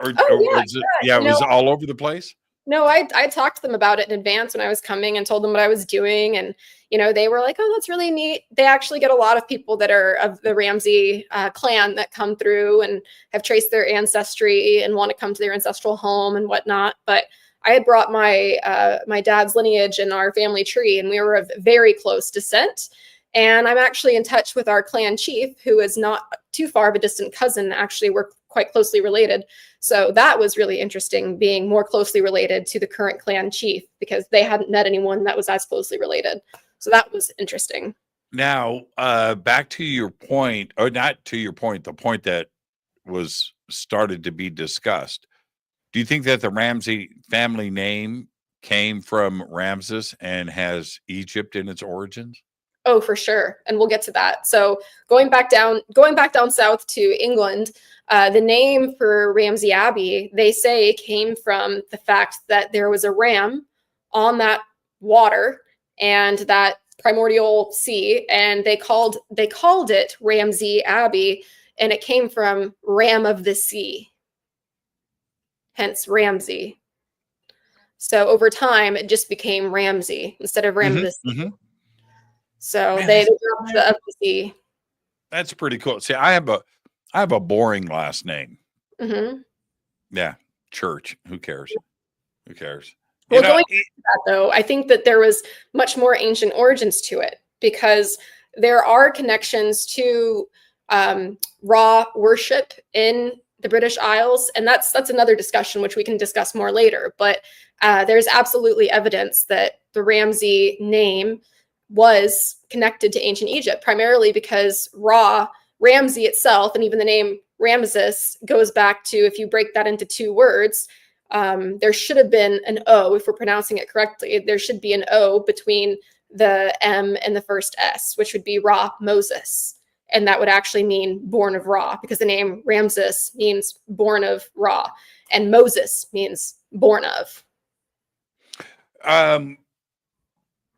Or Oh is it, it was all over the place? No, I talked to them about it in advance when I was coming and told them what I was doing. And, they were like, oh, that's really neat. They actually get a lot of people that are of the Ramsey clan that come through and have traced their ancestry and want to come to their ancestral home and whatnot. But I had brought my dad's lineage and our family tree, and we were of very close descent. And I'm actually in touch with our clan chief, who is not too far of a distant cousin. Actually, we're quite closely related. So that was really interesting, being more closely related to the current clan chief, because they hadn't met anyone that was as closely related. So that was interesting. Now, back to your point, or not to your point, the point that was started to be discussed. Do you think that the Ramsey family name came from Ramses and has Egypt in its origins? Oh, for sure. And we'll get to that. So going back down south to England, the name for Ramsey Abbey, they say, came from the fact that there was a ram on that water and that primordial sea, and they called it Ramsey Abbey, and it came from Ram of the Sea, hence Ramsey. So over time, it just became Ramsey instead of Ram of the Sea. Mm-hmm. So Man, they dropped the of the sea. That's pretty cool. See, I have a boring last name. Mm-hmm. Yeah, Church. Who cares? Who cares? Well, going into that, though, I think that there was much more ancient origins to it, because there are connections to Ra worship in the British Isles, and that's another discussion which we can discuss more later. But there's absolutely evidence that the Ramsey name was connected to ancient Egypt, primarily because Ramsey itself, and even the name Ramesses, goes back to, if you break that into two words, there should have been an O, if we're pronouncing it correctly. There should be an O between the M and the first S, which would be Ra Moses. And that would actually mean born of Ra, because the name Ramses means born of Ra, and Moses means born of.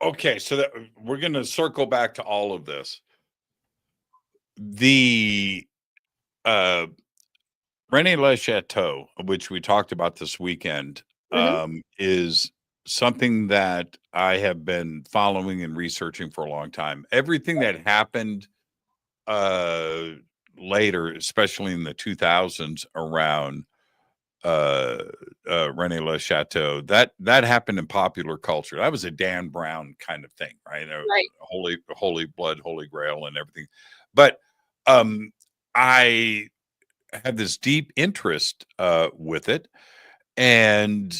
Okay, so we're going to circle back to all of this. The René Le Chateau, which we talked about this weekend, is something that I have been following and researching for a long time. Everything that happened later, especially in the 2000s, around René Le Chateau, that happened in popular culture. That was a Dan Brown kind of thing, right? Right. Holy blood, holy grail, and everything. But I had this deep interest with it, and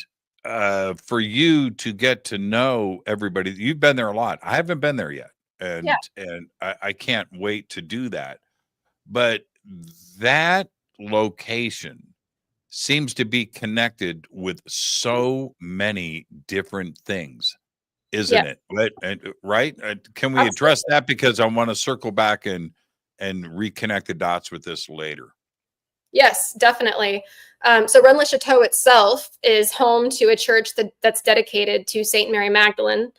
for you to get to know everybody, you've been there a lot. I haven't been there yet, and I can't wait to do that. but that location seems to be connected with so many different things, isn't it? Right? Can we address that? Because I want to circle back and reconnect the dots with this later. Yes, definitely. So Rennes-le-Chateau itself is home to a church that's dedicated to Saint Mary Magdalene.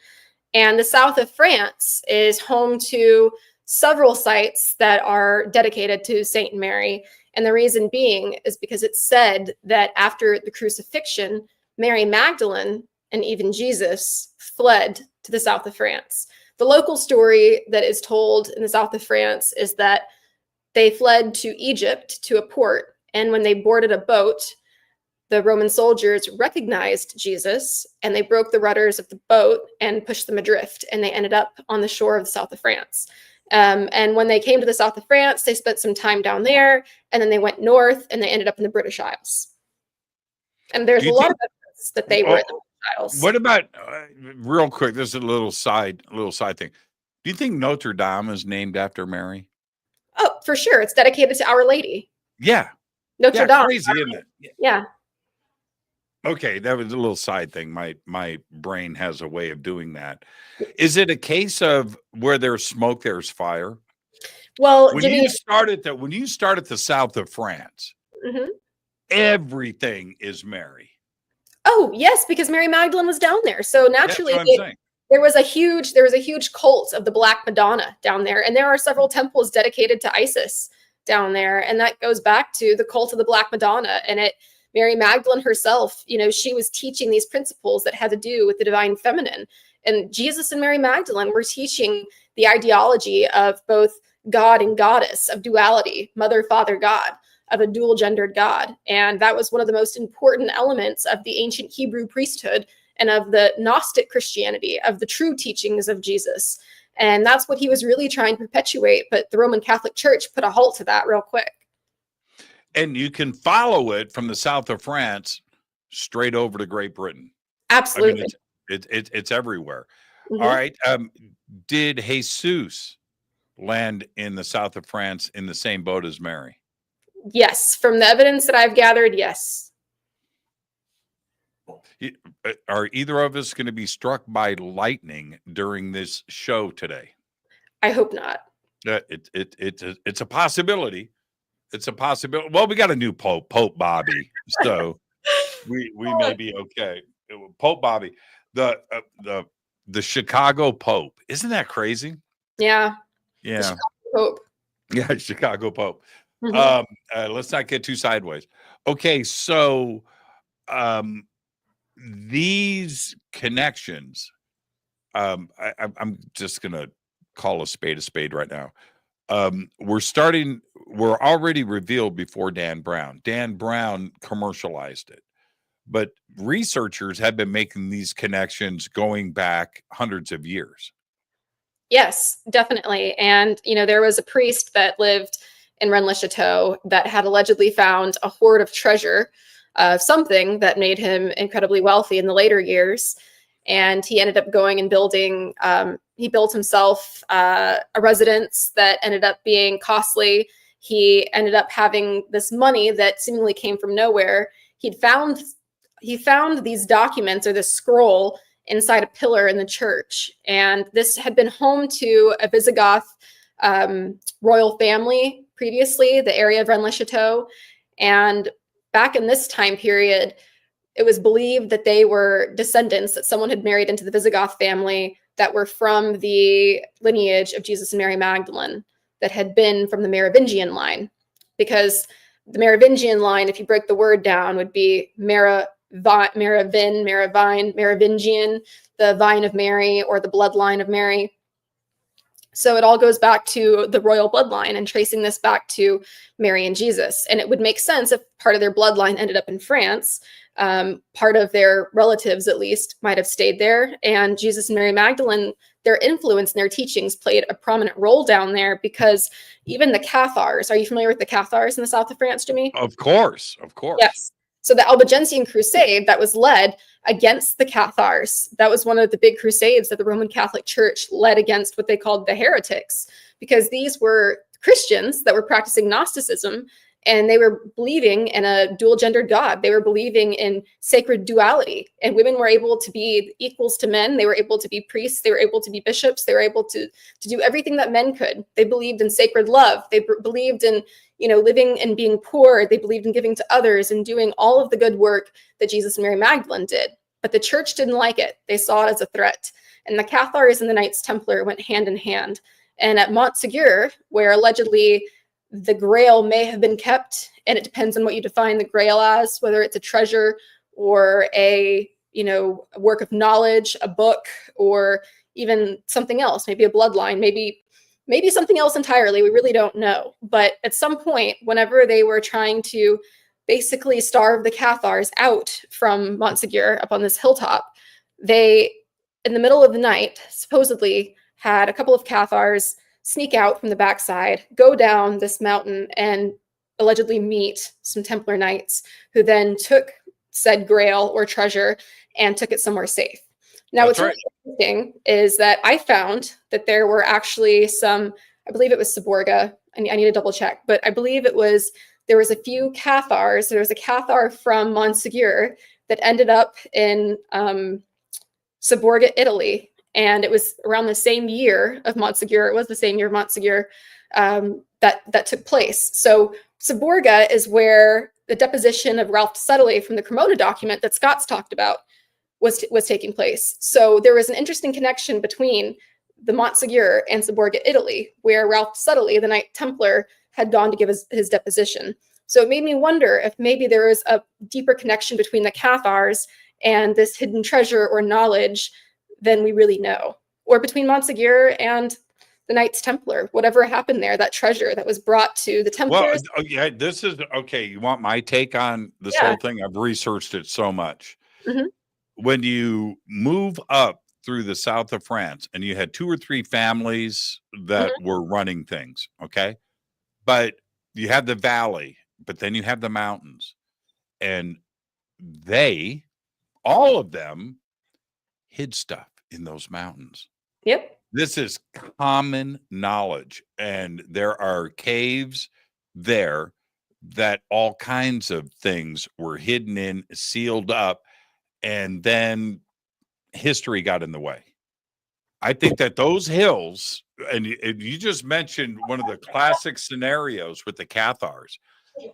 And the south of France is home to several sites that are dedicated to Saint Mary. And the reason being is because it's said that after the crucifixion, Mary Magdalene and even Jesus fled to the south of France. The local story that is told in the south of France is that they fled to Egypt to a port. And when they boarded a boat, the Roman soldiers recognized Jesus and they broke the rudders of the boat and pushed them adrift. And they ended up on the shore of the south of France. And when they came to the south of France, they spent some time down there and then they went north and they ended up in the British Isles. And there's a lot of evidence that they were in the British Isles. What about, real quick, this is a little side thing. Do you think Notre Dame is named after Mary? Oh, for sure. It's dedicated to Our Lady. Yeah. Notre Dame. Crazy, isn't it? Yeah. Okay, that was a little side thing. My brain has a way of doing that. Is it a case of where there's smoke, there's fire? Well, When Jimmy, you start at the south of France, everything is Mary. oh yes, because Mary Magdalene was down there. So naturally, That's what I'm saying. there was a huge cult of the Black Madonna down there, and there are several temples dedicated to Isis down there, and that goes back to the cult of the Black Madonna. And Mary Magdalene herself, she was teaching these principles that had to do with the divine feminine. And Jesus and Mary Magdalene were teaching the ideology of both God and goddess, of duality, mother, father, God, of a dual gendered God. And that was one of the most important elements of the ancient Hebrew priesthood and of the Gnostic Christianity, of the true teachings of Jesus. And that's what he was really trying to perpetuate. But the Roman Catholic Church put a halt to that real quick. And you can follow it from the south of France straight over to Great Britain. Absolutely. I mean, it's everywhere. All right. Did Jesus land in the south of France in the same boat as Mary? Yes. From the evidence that I've gathered, yes. Are either of us going to be struck by lightning during this show today? I hope not. It's a possibility. It's a possibility. Well, we got a new Pope Bobby, so we may be okay. Pope Bobby, the Chicago Pope, isn't that crazy? Yeah. Yeah. Chicago Pope. Yeah, Chicago Pope. Let's not get too sideways. Okay, so these connections, I'm just gonna call a spade right now. We're already revealed before Dan Brown. Dan Brown commercialized it, but researchers have been making these connections going back hundreds of years. Yes, definitely. And, there was a priest that lived in Rennes-le-Chateau that had allegedly found a hoard of treasure, something that made him incredibly wealthy in the later years. And he ended up going and building, he built himself a residence that ended up being costly. He ended up having this money that seemingly came from nowhere. He found these documents, or this scroll, inside a pillar in the church. And this had been home to a Visigoth royal family previously, the area of Rennes-le-Chateau. And back in this time period, it was believed that they were descendants, that someone had married into the Visigoth family that were from the lineage of Jesus and Mary Magdalene, that had been from the Merovingian line. Because the Merovingian line, if you break the word down, would be Merovingian, the vine of Mary, or the bloodline of Mary. So it all goes back to the royal bloodline and tracing this back to Mary and Jesus. And it would make sense if part of their bloodline ended up in France. Part of their relatives, at least, might have stayed there. And Jesus and Mary Magdalene, their influence and their teachings played a prominent role down there, because even the Cathars, are you familiar with the Cathars in the south of France, Jimmy? Of course. Yes. So the Albigensian Crusade that was led against the Cathars, that was one of the big crusades that the Roman Catholic Church led against what they called the heretics, because these were Christians that were practicing Gnosticism, and they were believing in a dual-gendered God. They were believing in sacred duality, and women were able to be equals to men. They were able to be priests. They were able to be bishops. They were able to do everything that men could. They believed in sacred love. They believed in, living and being poor. They believed in giving to others and doing all of the good work that Jesus and Mary Magdalene did. But the church didn't like it. They saw it as a threat. And the Cathars and the Knights Templar went hand in hand. And at Montségur, where allegedly the Grail may have been kept, and it depends on what you define the Grail as, whether it's a treasure or a work of knowledge, a book, or even something else, maybe a bloodline, maybe something else entirely. We really don't know. But at some point, whenever they were trying to basically starve the Cathars out from Montségur up on this hilltop, they, in the middle of the night, supposedly had a couple of Cathars sneak out from the backside, go down this mountain, and allegedly meet some Templar knights, who then took said Grail or treasure and took it somewhere safe. Now, what's really interesting is that I found that there were actually some, I believe it was Seborga, I need to double check, but I believe there was a few Cathars. There was a Cathar from Montségur that ended up in Seborga, Italy. And it was around the same year of Montségur. It was the same year of Montségur that took place. So Seborga is where the deposition of Ralph Sutherley from the Cremona document that Scott's talked about was taking place. So there was an interesting connection between the Montségur and Seborga, Italy, where Ralph Sutherley, the Knight Templar, had gone to give his deposition. So it made me wonder if maybe there is a deeper connection between the Cathars and this hidden treasure or knowledge than we really know, or between Montségur and the Knights Templar, whatever happened there, that treasure that was brought to the Templars. Well, yeah, this is okay. You want my take on this whole thing? I've researched it so much. Mm-hmm. When you move up through the south of France, and you had 2 or 3 families that were running things, okay? But you have the valley, but then you have the mountains, and all of them hid stuff in those mountains. Yep. This is common knowledge, and there are caves there that all kinds of things were hidden in, sealed up, and then history got in the way. I think that those hills, and you just mentioned one of the classic scenarios with the Cathars.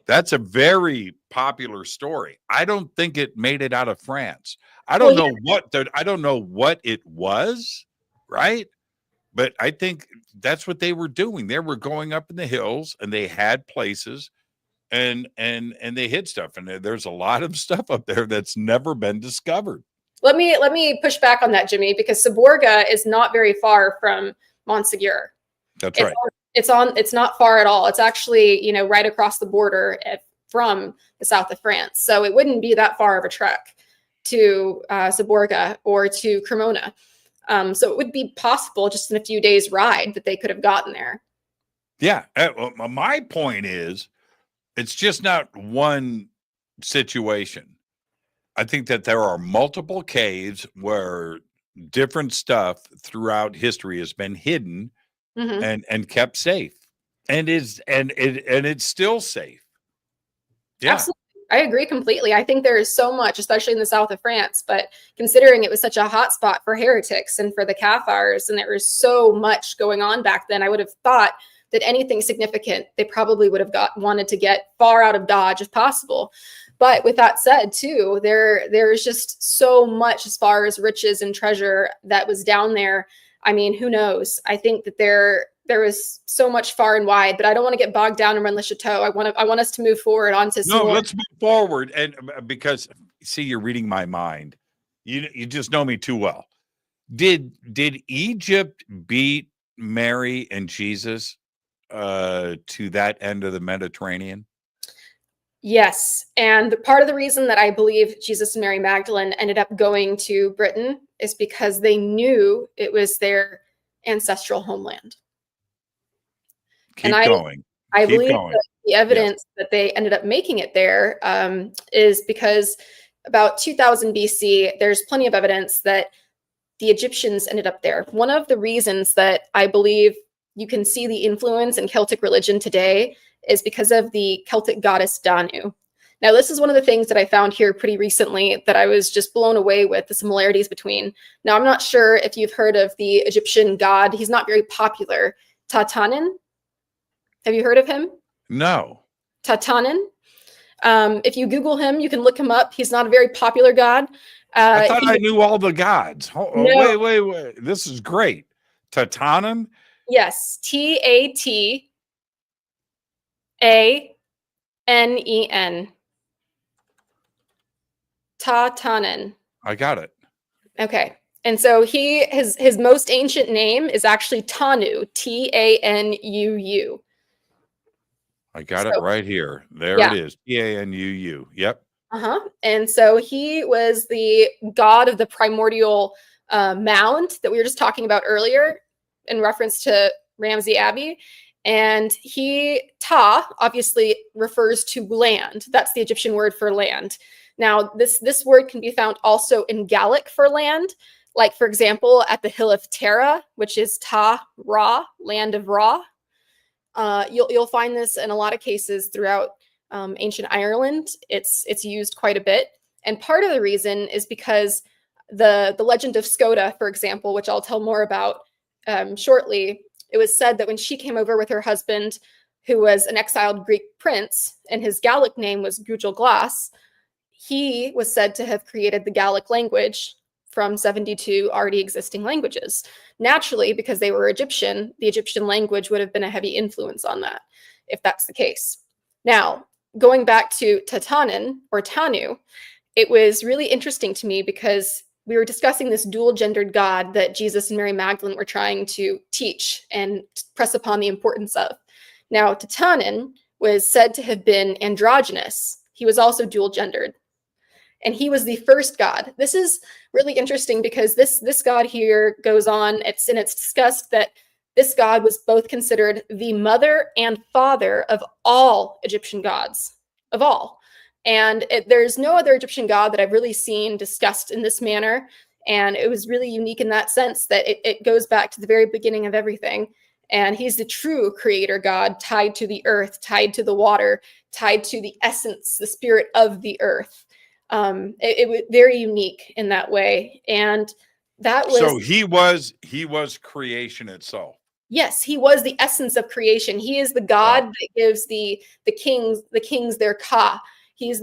That's a very popular story. I don't think it made it out of France. I don't know what it was, right? But I think that's what they were doing. They were going up in the hills, and they had places, and they hid stuff. And there's a lot of stuff up there that's never been discovered. Let me push back on that, Jimmy, because Seborga is not very far from Montségur. That's right. It's not far at all. It's actually, right across the border from the south of France. So it wouldn't be that far of a trek to Seborga or to Cremona. So it would be possible just in a few days' ride that they could have gotten there. Yeah. My point is, it's just not one situation. I think that there are multiple caves where different stuff throughout history has been hidden and kept safe, and it's still safe. Yeah. Absolutely. I agree completely. I think there is so much, especially in the south of France, but considering it was such a hot spot for heretics and for the Cathars, and there was so much going on back then, I would have thought that anything significant, they probably would have wanted to get far out of Dodge if possible. But with that said, too, there's just so much as far as riches and treasure that was down there. I mean, who knows? I think that there is so much far and wide, but I don't want to get bogged down and run Le Chateau. I want us to move forward onto some more. Let's move forward. And because, see, you're reading my mind. You just know me too well. Did Egypt beat Mary and Jesus to that end of the Mediterranean? Yes. And part of the reason that I believe Jesus and Mary Magdalene ended up going to Britain is because they knew it was their ancestral homeland. Keep going. I believe that the evidence that they ended up making it there is because about 2000 BC, there's plenty of evidence that the Egyptians ended up there. One of the reasons that I believe you can see the influence in Celtic religion today is because of the Celtic goddess Danu. Now, this is one of the things that I found here pretty recently that I was just blown away with the similarities between. Now, I'm not sure if you've heard of the Egyptian god. He's not very popular. Tatanen. Have you heard of him? No. Tatanen. If you Google him, you can look him up. He's not a very popular god. I thought I knew all the gods. No. Wait. This is great. Tatanen? Yes. Tatanen. Tatanen. I got it. Okay. And so his most ancient name is actually Tanu, Tanuu. I got it right here. There it is. Tanuu. Yep. And so he was the god of the primordial mound that we were just talking about earlier in reference to Ramsey Abbey. And Ta obviously refers to land. That's the Egyptian word for land. Now, this word can be found also in Gaelic for land. Like, for example, at the hill of Tara, which is Ta Ra, land of Ra. You'll find this in a lot of cases throughout ancient Ireland. It's used quite a bit. And part of the reason is because the legend of Skoda, for example, which I'll tell more about shortly, it was said that when she came over with her husband, who was an exiled Greek prince, and his Gaelic name was Gujal Glass, he was said to have created the Gaelic language from 72 already existing languages. Naturally, because they were Egyptian, the Egyptian language would have been a heavy influence on that, if that's the case. Now, going back to Tatanen, or Tanu, it was really interesting to me because we were discussing this dual-gendered God that Jesus and Mary Magdalene were trying to teach and press upon the importance of. Now, Tatanen was said to have been androgynous. He was also dual-gendered. And he was the first god. This is really interesting because this god here goes on, it's discussed that this god was both considered the mother and father of all Egyptian gods, of all. And there's no other Egyptian god that I've really seen discussed in this manner. And it was really unique in that sense that it goes back to the very beginning of everything. And he's the true creator god, tied to the earth, tied to the water, tied to the essence, the spirit of the earth. It was very unique in that way. And that was... So he was creation itself. Yes, he was the essence of creation. He is the god that gives the kings their ka. He's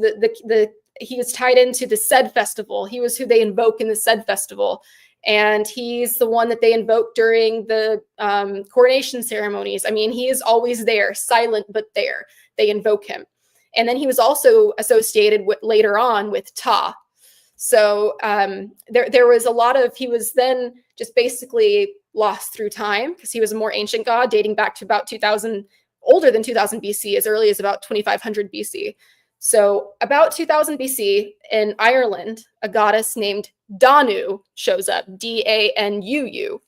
he was tied into the Sed festival. He was who they invoke in the Sed festival. And he's the one that they invoke during the coronation ceremonies. I mean, he is always there, silent, but there. They invoke him. And then he was also associated with later on with Ta. So there was a lot of, he was then just basically lost through time because he was a more ancient god dating back to about 2000, older than 2000 BC, as early as about 2500 BC. So about 2000 BC in Ireland, a goddess named Danu shows up, Danuu.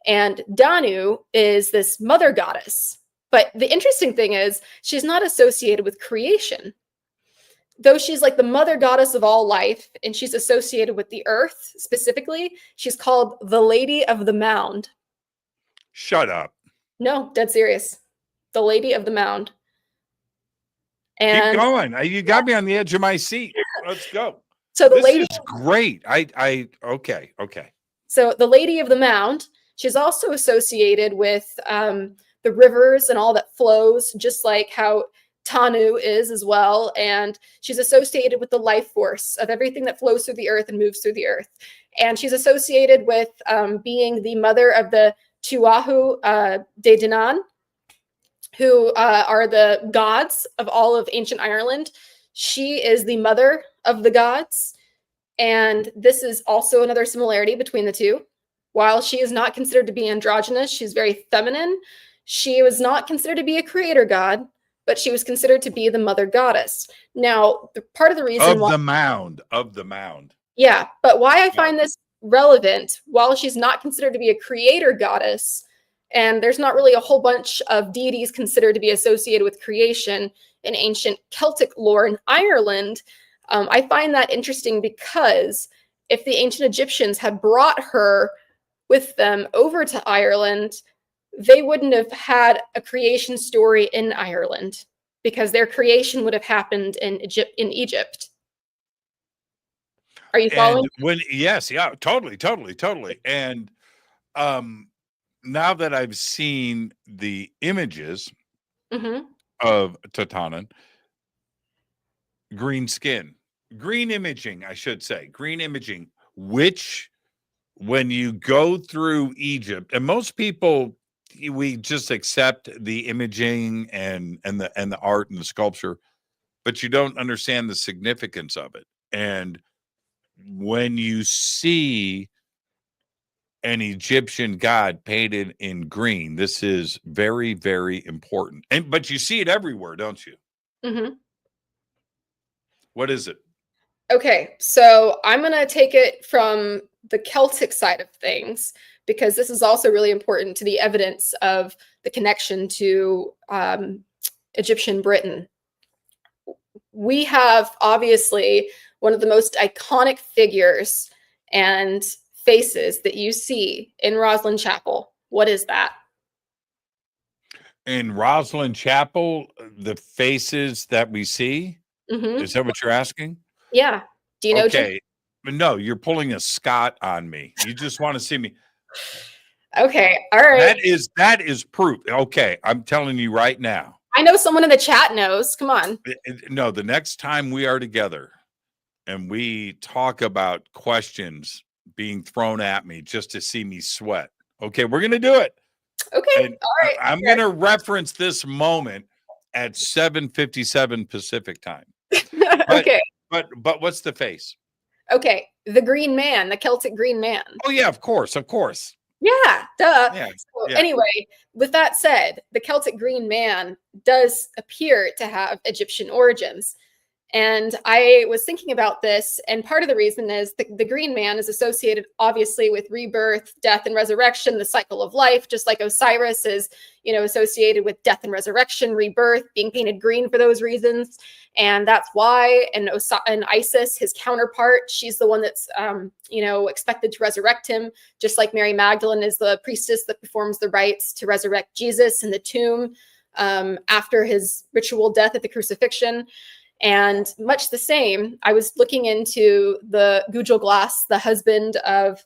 And Danu is this mother goddess. But the interesting thing is she's not associated with creation. Though she's like the mother goddess of all life, and she's associated with the earth specifically, she's called the Lady of the Mound. Shut up. No, dead serious. The Lady of the Mound. And keep going. You got me on the edge of my seat. Let's go. So the this lady is great. Okay. So the Lady of the Mound, she's also associated with the rivers and all that flows, just like how Tanu is as well. And she's associated with the life force of everything that flows through the earth and moves through the earth. And she's associated with being the mother of the Tuahu de Danann, who are the gods of all of ancient Ireland. She is the mother of the gods. And this is also another similarity between the two. While she is not considered to be androgynous, she's very feminine. She was not considered to be a creator god, but she was considered to be the mother goddess. Now, part of the reason of the mound. Yeah, but why I find this relevant, while she's not considered to be a creator goddess, and there's not really a whole bunch of deities considered to be associated with creation in ancient Celtic lore in Ireland, I find that interesting because if the ancient Egyptians had brought her with them over to Ireland, they wouldn't have had a creation story in Ireland because their creation would have happened in Egypt. Are you following? And yes, yeah, totally. And now that I've seen the images of Tutankhamun, green skin, green imaging, I should say, green imaging, which when you go through Egypt, and most people, we just accept the imaging and the art and the sculpture, but you don't understand the significance of it. And when you see an Egyptian god painted in green, this is very, very important. But you see it everywhere, don't you? What is it? Okay, so I'm going to take it from the Celtic side of things, because this is also really important to the evidence of the connection to Egyptian Britain. We have obviously one of the most iconic figures and faces that you see in Rosslyn Chapel. What is that? In Rosslyn Chapel, the faces that we see? Is that what you're asking? Yeah. Do you know? Okay. No, you're pulling a Scott on me. You just want to see me. Okay. All right. That is proof. Okay. I'm telling you right now. I know someone in the chat knows. Come on. No, the next time we are together and we talk about questions being thrown at me just to see me sweat. Okay, we're going to do it. Okay. And all right. I'm going to reference this moment at 7:57 Pacific time. Okay. But what's the face? Okay. The Green Man, the Celtic Green Man. Oh, yeah, of course. Yeah, duh. Yeah, So yeah. Anyway, with that said, the Celtic Green Man does appear to have Egyptian origins. And I was thinking about this, and part of the reason is the Green Man is associated, obviously, with rebirth, death, and resurrection, the cycle of life, just like Osiris is, associated with death and resurrection, rebirth, being painted green for those reasons. And that's why, and Isis, his counterpart, she's the one that's, expected to resurrect him, just like Mary Magdalene is the priestess that performs the rites to resurrect Jesus in the tomb after his ritual death at the crucifixion. And much the same, I was looking into the Gujal Glass, the husband of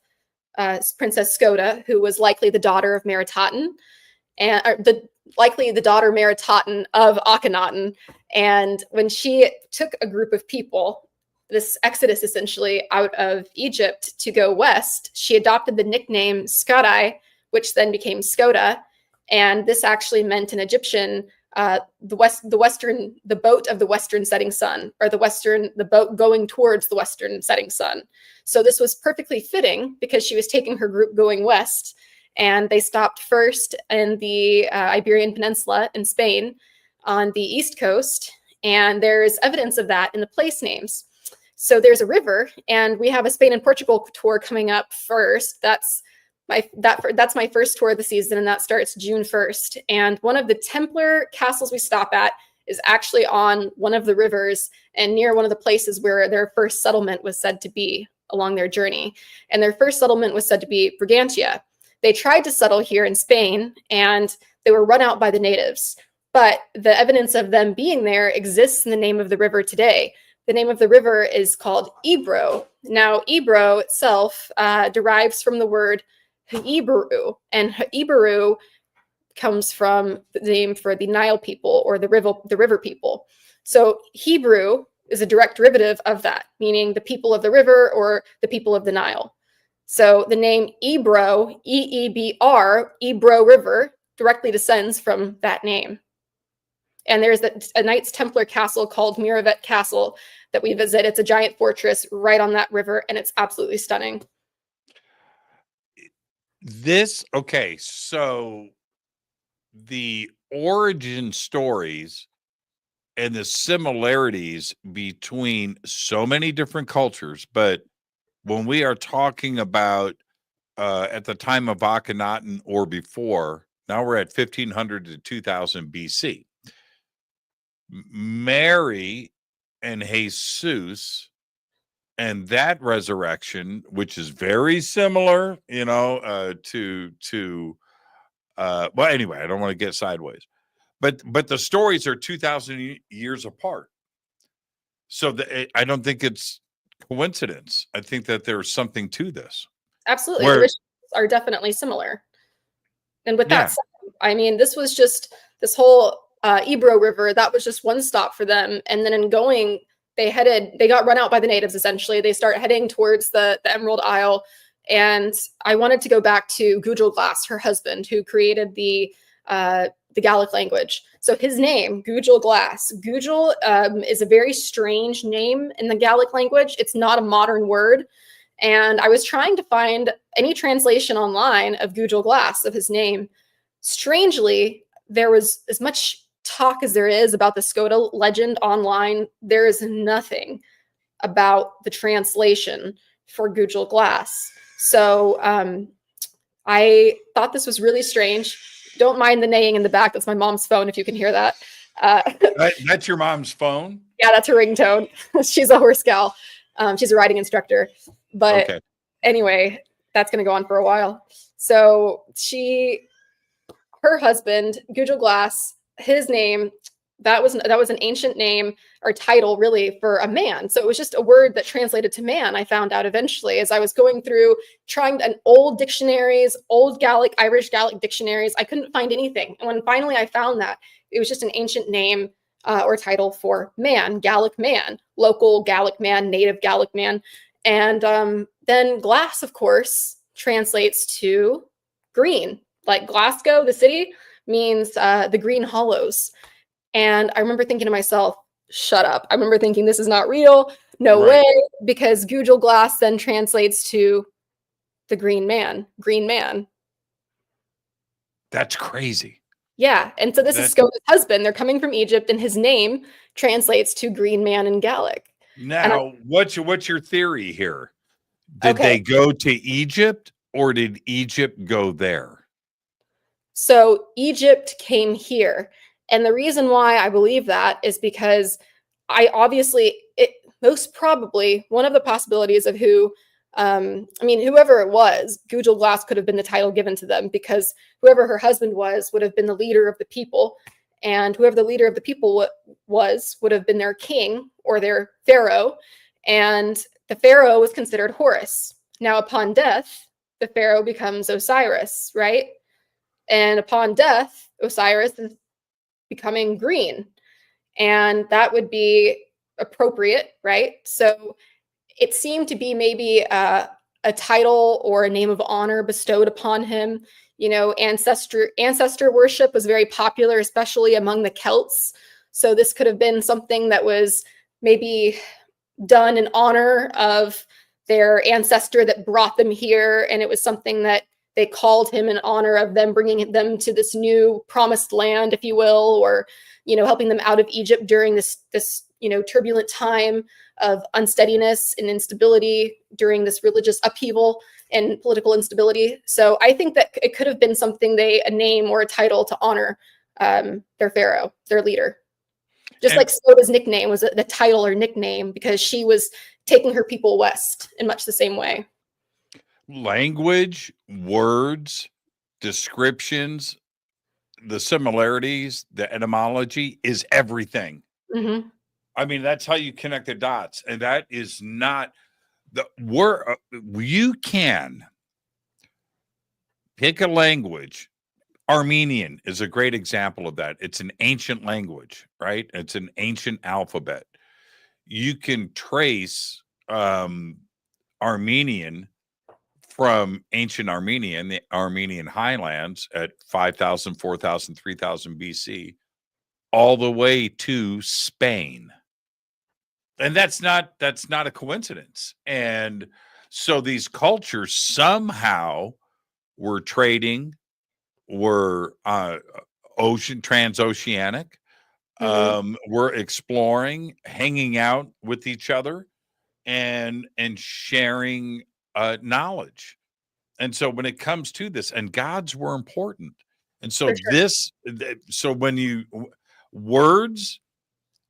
Princess Skoda, who was likely the daughter of Meritaten, and likely the daughter Meritaten of Akhenaten. And when she took a group of people, this exodus essentially out of Egypt to go west, she adopted the nickname Skadai, which then became Skoda. And this actually meant in Egyptian, the boat of the western setting sun, or the boat going towards the western setting sun. So this was perfectly fitting because she was taking her group going west, and they stopped first in the Iberian Peninsula in Spain on the east coast, and there's evidence of that in the place names. So there's a river, and we have a Spain and Portugal tour coming up first. That's my first tour of the season, and that starts June 1st. And one of the Templar castles we stop at is actually on one of the rivers and near one of the places where their first settlement was said to be along their journey. And their first settlement was said to be Brigantia. They tried to settle here in Spain, and they were run out by the natives. But the evidence of them being there exists in the name of the river today. The name of the river is called Ebro. Now, Ebro itself derives from the word Hebrew, and Hebrew comes from the name for the Nile people, or the river people. So Hebrew is a direct derivative of that, meaning the people of the river or the people of the Nile. So the name Ebro, E-E-B-R, Ebro River, directly descends from that name. And there's a Knights Templar castle called Miravet Castle that we visit. It's a giant fortress right on that river, and it's absolutely stunning. Okay, so the origin stories and the similarities between so many different cultures, but when we are talking about at the time of Akhenaten or before, now we're at 1500 to 2000 BC. Mary and Jesus and that resurrection, which is very similar, to Well, anyway, I don't want to get sideways, but the stories are 2,000 years apart. So I don't think it's coincidence. I think that there's something to this. Absolutely. The rituals are definitely similar. And with that said, I mean, this was just this whole Ebro River, that was just one stop for them. And then in going, they got run out by the natives, essentially. They start heading towards the Emerald Isle. And I wanted to go back to Gujal Glass, her husband, who created the Gallic language. So his name, Gujal Glass. Gujal is a very strange name in the Gallic language. It's not a modern word. And I was trying to find any translation online of Gujal Glass, of his name. Strangely, there was as much talk as there is about the Skoda legend online. There is nothing about the translation for Gujal Glass. So I thought this was really strange. Don't mind the neighing in the back. That's my mom's phone, if you can hear that. That's your mom's phone? Yeah, that's her ringtone. She's a horse gal. She's a riding instructor. But anyway, that's going to go on for a while. So her husband, Gujal Glass, his name, that was an ancient name or title really for a man. So it was just a word that translated to man. I found out eventually as I was going through trying old dictionaries, old Gaelic, Irish Gaelic dictionaries. I couldn't find anything. And when finally I found that, it was just an ancient name or title for man, Gaelic man, local Gaelic man, native Gaelic man. And then glass, of course, translates to green. Like Glasgow, the city, means the green hollows. And I remember thinking to myself, shut up. I remember thinking this is not real. No way. Because Gujal Glass then translates to the green man. That's crazy. Yeah. And so this is Skoda's husband. They're coming from Egypt, and his name translates to green man in Gaelic. Now, what's your theory here? Did they go to Egypt, or did Egypt go there? So Egypt came here. And the reason why I believe that is because most probably one of the possibilities of whoever it was, Gujal Glass could have been the title given to them, because whoever her husband was would have been the leader of the people. And whoever the leader of the people would have been their king or their pharaoh. And the pharaoh was considered Horus. Now, upon death, the pharaoh becomes Osiris, right? And upon death, Osiris is becoming green. And that would be appropriate, right? So it seemed to be maybe a title or a name of honor bestowed upon him. You know, ancestor worship was very popular, especially among the Celts. So this could have been something that was maybe done in honor of their ancestor that brought them here. And it was something that they called him in honor of them bringing them to this new promised land, if you will, or, helping them out of Egypt during this turbulent time of unsteadiness and instability during this religious upheaval and political instability. So I think that it could have been something a name or a title to honor their pharaoh, their leader. Just like Skoda's nickname was the title or nickname because she was taking her people west in much the same way. Language, words, descriptions, the similarities, the etymology is everything. Mm-hmm. I mean, that's how you connect the dots. And that is not the word. You can pick a language. Armenian is a great example of that. It's an ancient language, right? It's an ancient alphabet. You can trace Armenian from ancient Armenia and the Armenian highlands at 5,000, 4,000, 3,000 BC, all the way to Spain. And that's not a coincidence. And so these cultures somehow were trading, were transoceanic, were exploring, hanging out with each other, and sharing knowledge. And so when it comes to this, and gods were important. And so words,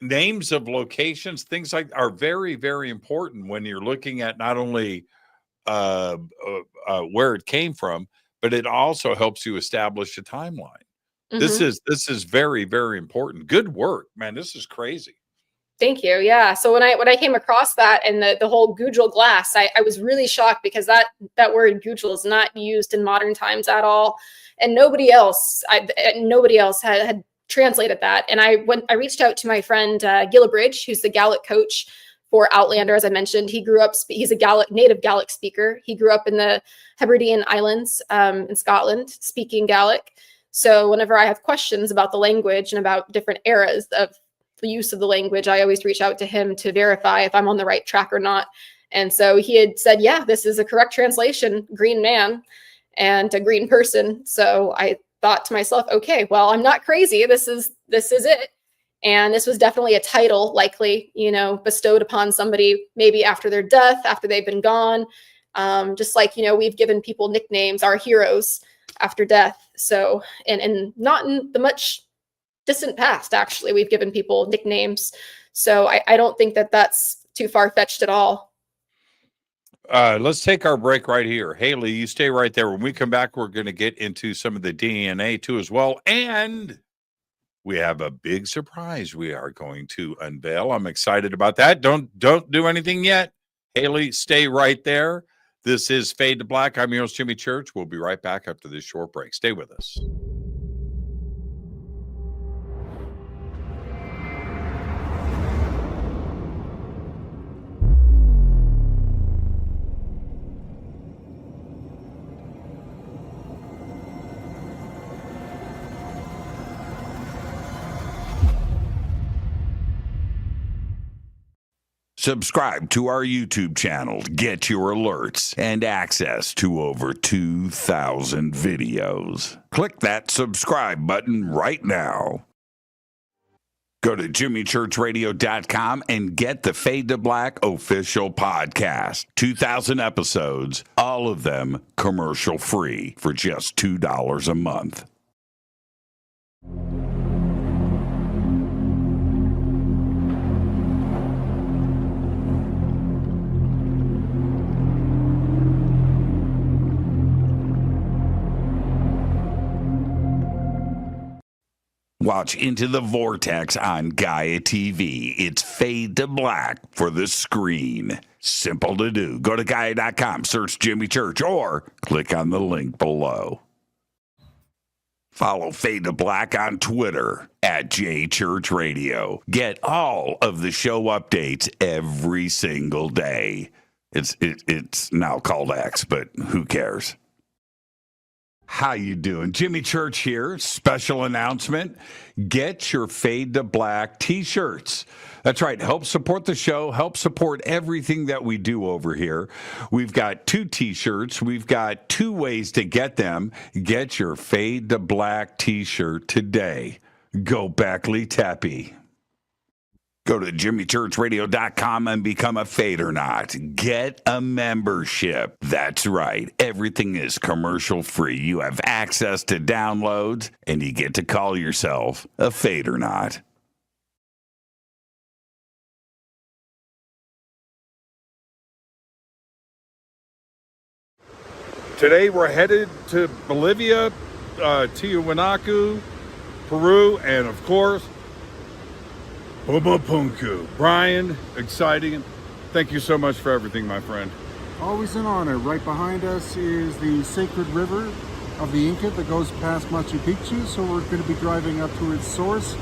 names of locations, things like are very, very important when you're looking at not only where it came from, but it also helps you establish a timeline. This is very, very important. Good work, man. This is crazy. Thank you. Yeah. So when I came across that and the whole Gujral glass, I was really shocked because that word Gujral is not used in modern times at all, and nobody else had translated that. And I reached out to my friend Gillibridge, who's the Gaelic coach for Outlander. As I mentioned, he's a native Gaelic speaker. He grew up in the Hebridean Islands in Scotland, speaking Gaelic. So whenever I have questions about the language and about different eras of the use of the language, I always reach out to him to verify if I'm on the right track or not. And so he had said, yeah, this is a correct translation, green man and a green person. So I thought to myself, okay, well, I'm not crazy. This is it. And this was definitely a title likely, bestowed upon somebody maybe after their death, after they've been gone. Just like, we've given people nicknames, our heroes, after death. So, and not in the much distant past, actually, we've given people nicknames. So I don't think that that's too far-fetched at all. Let's take our break right here. Haley, you stay right there. When we come back, we're going to get into some of the DNA too as well. And we have a big surprise we are going to unveil. I'm excited about that. Don't do anything yet. Haley, stay right there. This is Fade to Black. I'm your host, Jimmy Church. We'll be right back after this short break. Stay with us. Subscribe to our YouTube channel to get your alerts and access to over 2,000 videos. Click that subscribe button right now. Go to jimmychurchradio.com and get the Fade to Black official podcast. 2,000 episodes, all of them commercial free for just $2 a month. Watch Into the Vortex on Gaia TV. It's Fade to Black for the screen. Simple to do. Go to Gaia.com, search Jimmy Church, or click on the link below. Follow Fade to Black on Twitter at JChurchRadio. Get all of the show updates every single day. It's now called X, but who cares? How you doing? Jimmy Church here. Special announcement. Get your Fade to Black t-shirts. That's right. Help support the show. Help support everything that we do over here. We've got 2 t-shirts. We've got 2 ways to get them. Get your Fade to Black t-shirt today. Go Backley Tappy. Go to jimmychurchradio.com and become a Fadernaut. Get a membership. That's right. Everything is commercial free. You have access to downloads, and you get to call yourself a Fadernaut. Today we're headed to Bolivia, Tiwanaku, Peru, and of course, Pumapunku. Brian, exciting. Thank you so much for everything, my friend. Always an honor. Right behind us is the sacred river of the Inca that goes past Machu Picchu. So we're going to be driving up to its source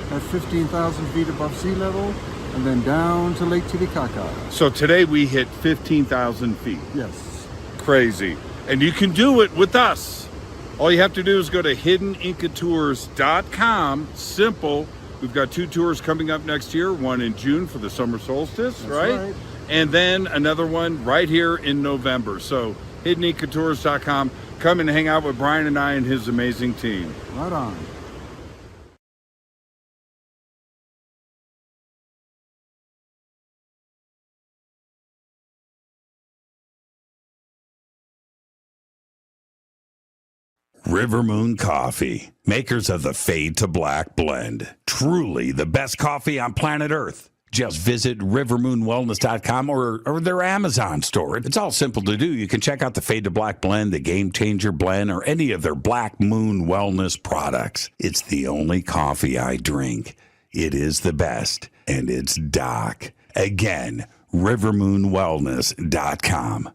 at 15,000 feet above sea level and then down to Lake Titicaca. So today we hit 15,000 feet. Yes. Crazy. And you can do it with us. All you have to do is go to hiddenincatours.com. Simple. We've got 2 tours coming up next year, one in June for the summer solstice, right? And then another one right here in November. So hiddenincatours.com. Come and hang out with Brian and I and his amazing team. Right on. River Moon Coffee, makers of the Fade to Black blend. Truly the best coffee on planet Earth. Just visit rivermoonwellness.com or their Amazon store. It's all simple to do. You can check out the Fade to Black blend, the Game Changer blend, or any of their Black Moon Wellness products. It's the only coffee I drink. It is the best, and it's Doc. Again, rivermoonwellness.com.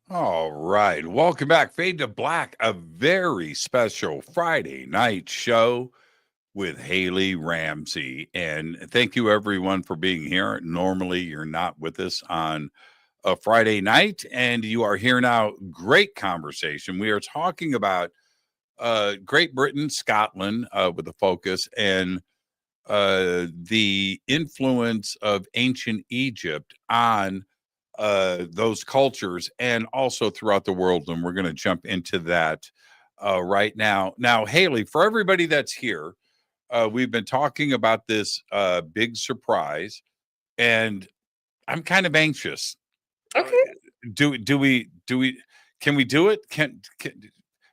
All right. Welcome back. Fade to Black, a very special Friday night show with Hayley Ramsey. And thank you, everyone, for being here. Normally, you're not with us on a Friday night, and you are here now. Great conversation. We are talking about Great Britain, Scotland, with a focus, and the influence of ancient Egypt on those cultures and also throughout the world. And we're going to jump into that right now. Now, Hayley, for everybody that's here, we've been talking about this big surprise, and I'm kind of anxious. Okay. Can we do it?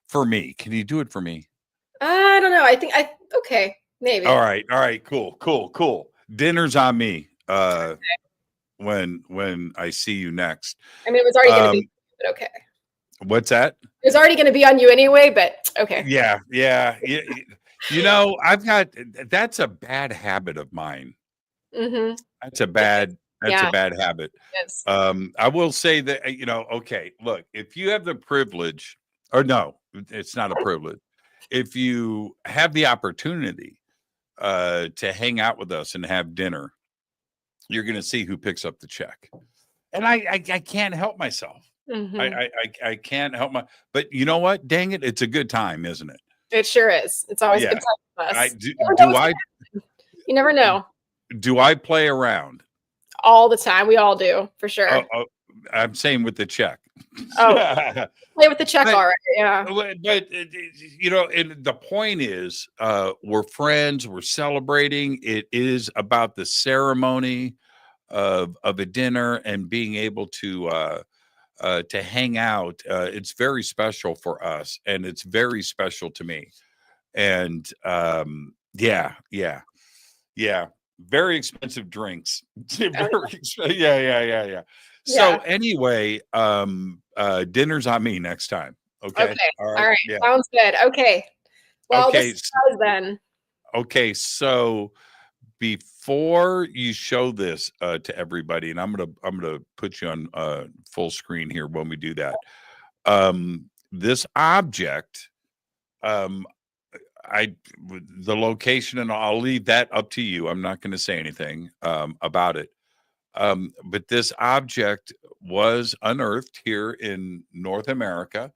For me, can you do it for me? I don't know. Okay, maybe. All right, cool. Dinner's on me. Okay. When I see you next. I mean, it was already going to be, but okay. What's that? It was already going to be on you anyway, but okay. Yeah. That's a bad habit of mine. Mm-hmm. That's a bad habit. Yes. I will say that, okay, look, if you have the privilege, or no, it's not a privilege. If you have the opportunity to hang out with us and have dinner, you're going to see who picks up the check. And I can't help myself. Mm-hmm. I can't help but you know what? Dang it. It's a good time, isn't it? It sure is. It's always a good time for us. You never know. Do I play around? All the time. We all do, for sure. I'm saying with the check. Oh, play with the check, all right. Yeah. But and the point is, we're friends. We're celebrating. It is about the ceremony of a dinner and being able to hang out. It's very special for us, and it's very special to me. And yeah. Very expensive drinks. Yeah. So anyway, dinner's on me next time. Okay. All right. Yeah. Sounds good. Okay. Well, this is then. Okay. So before you show this to everybody, and I'm gonna put you on full screen here when we do that. This object, the location, and I'll leave that up to you. I'm not going to say anything about it. But this object was unearthed here in North America,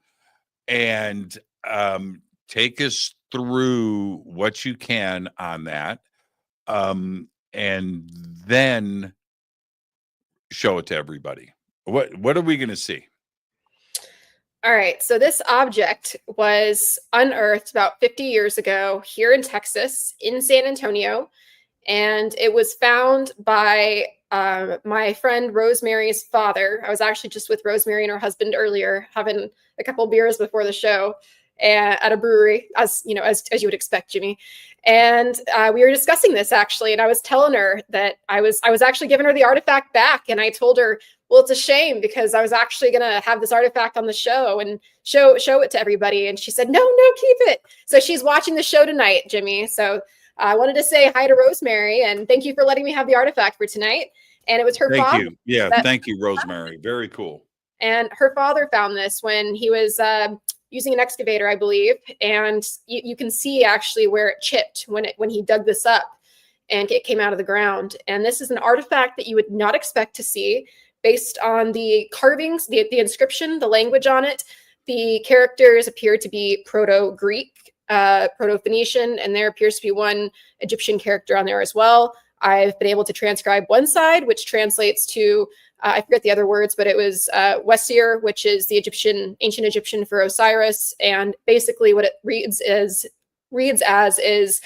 and take us through what you can on that, and then show it to everybody. What are we going to see? All right. So this object was unearthed about 50 years ago here in Texas, in San Antonio, and it was found by my friend Rosemary's father. I was actually just with Rosemary and her husband earlier, having a couple beers before the show at a brewery, as you would expect, Jimmy. And we were discussing this actually, and I was telling her that I was actually giving her the artifact back, and I told her, well, it's a shame because I was actually going to have this artifact on the show and show it to everybody. And she said, no, keep it. So she's watching the show tonight, Jimmy. So I wanted to say hi to Rosemary and thank you for letting me have the artifact for tonight. And it was her father. Thank you. Yeah, thank you, Rosemary. Very cool. And her father found this when he was using an excavator, I believe. And you can see actually where it chipped when he dug this up and it came out of the ground. And this is an artifact that you would not expect to see. Based on the carvings, the inscription, the language on it, the characters appear to be Proto-Greek, Proto-Phoenician, and there appears to be one Egyptian character on there as well. I've been able to transcribe one side, which translates to I forget the other words, but it was Wesir, which is the ancient Egyptian for Osiris. And basically what it reads as is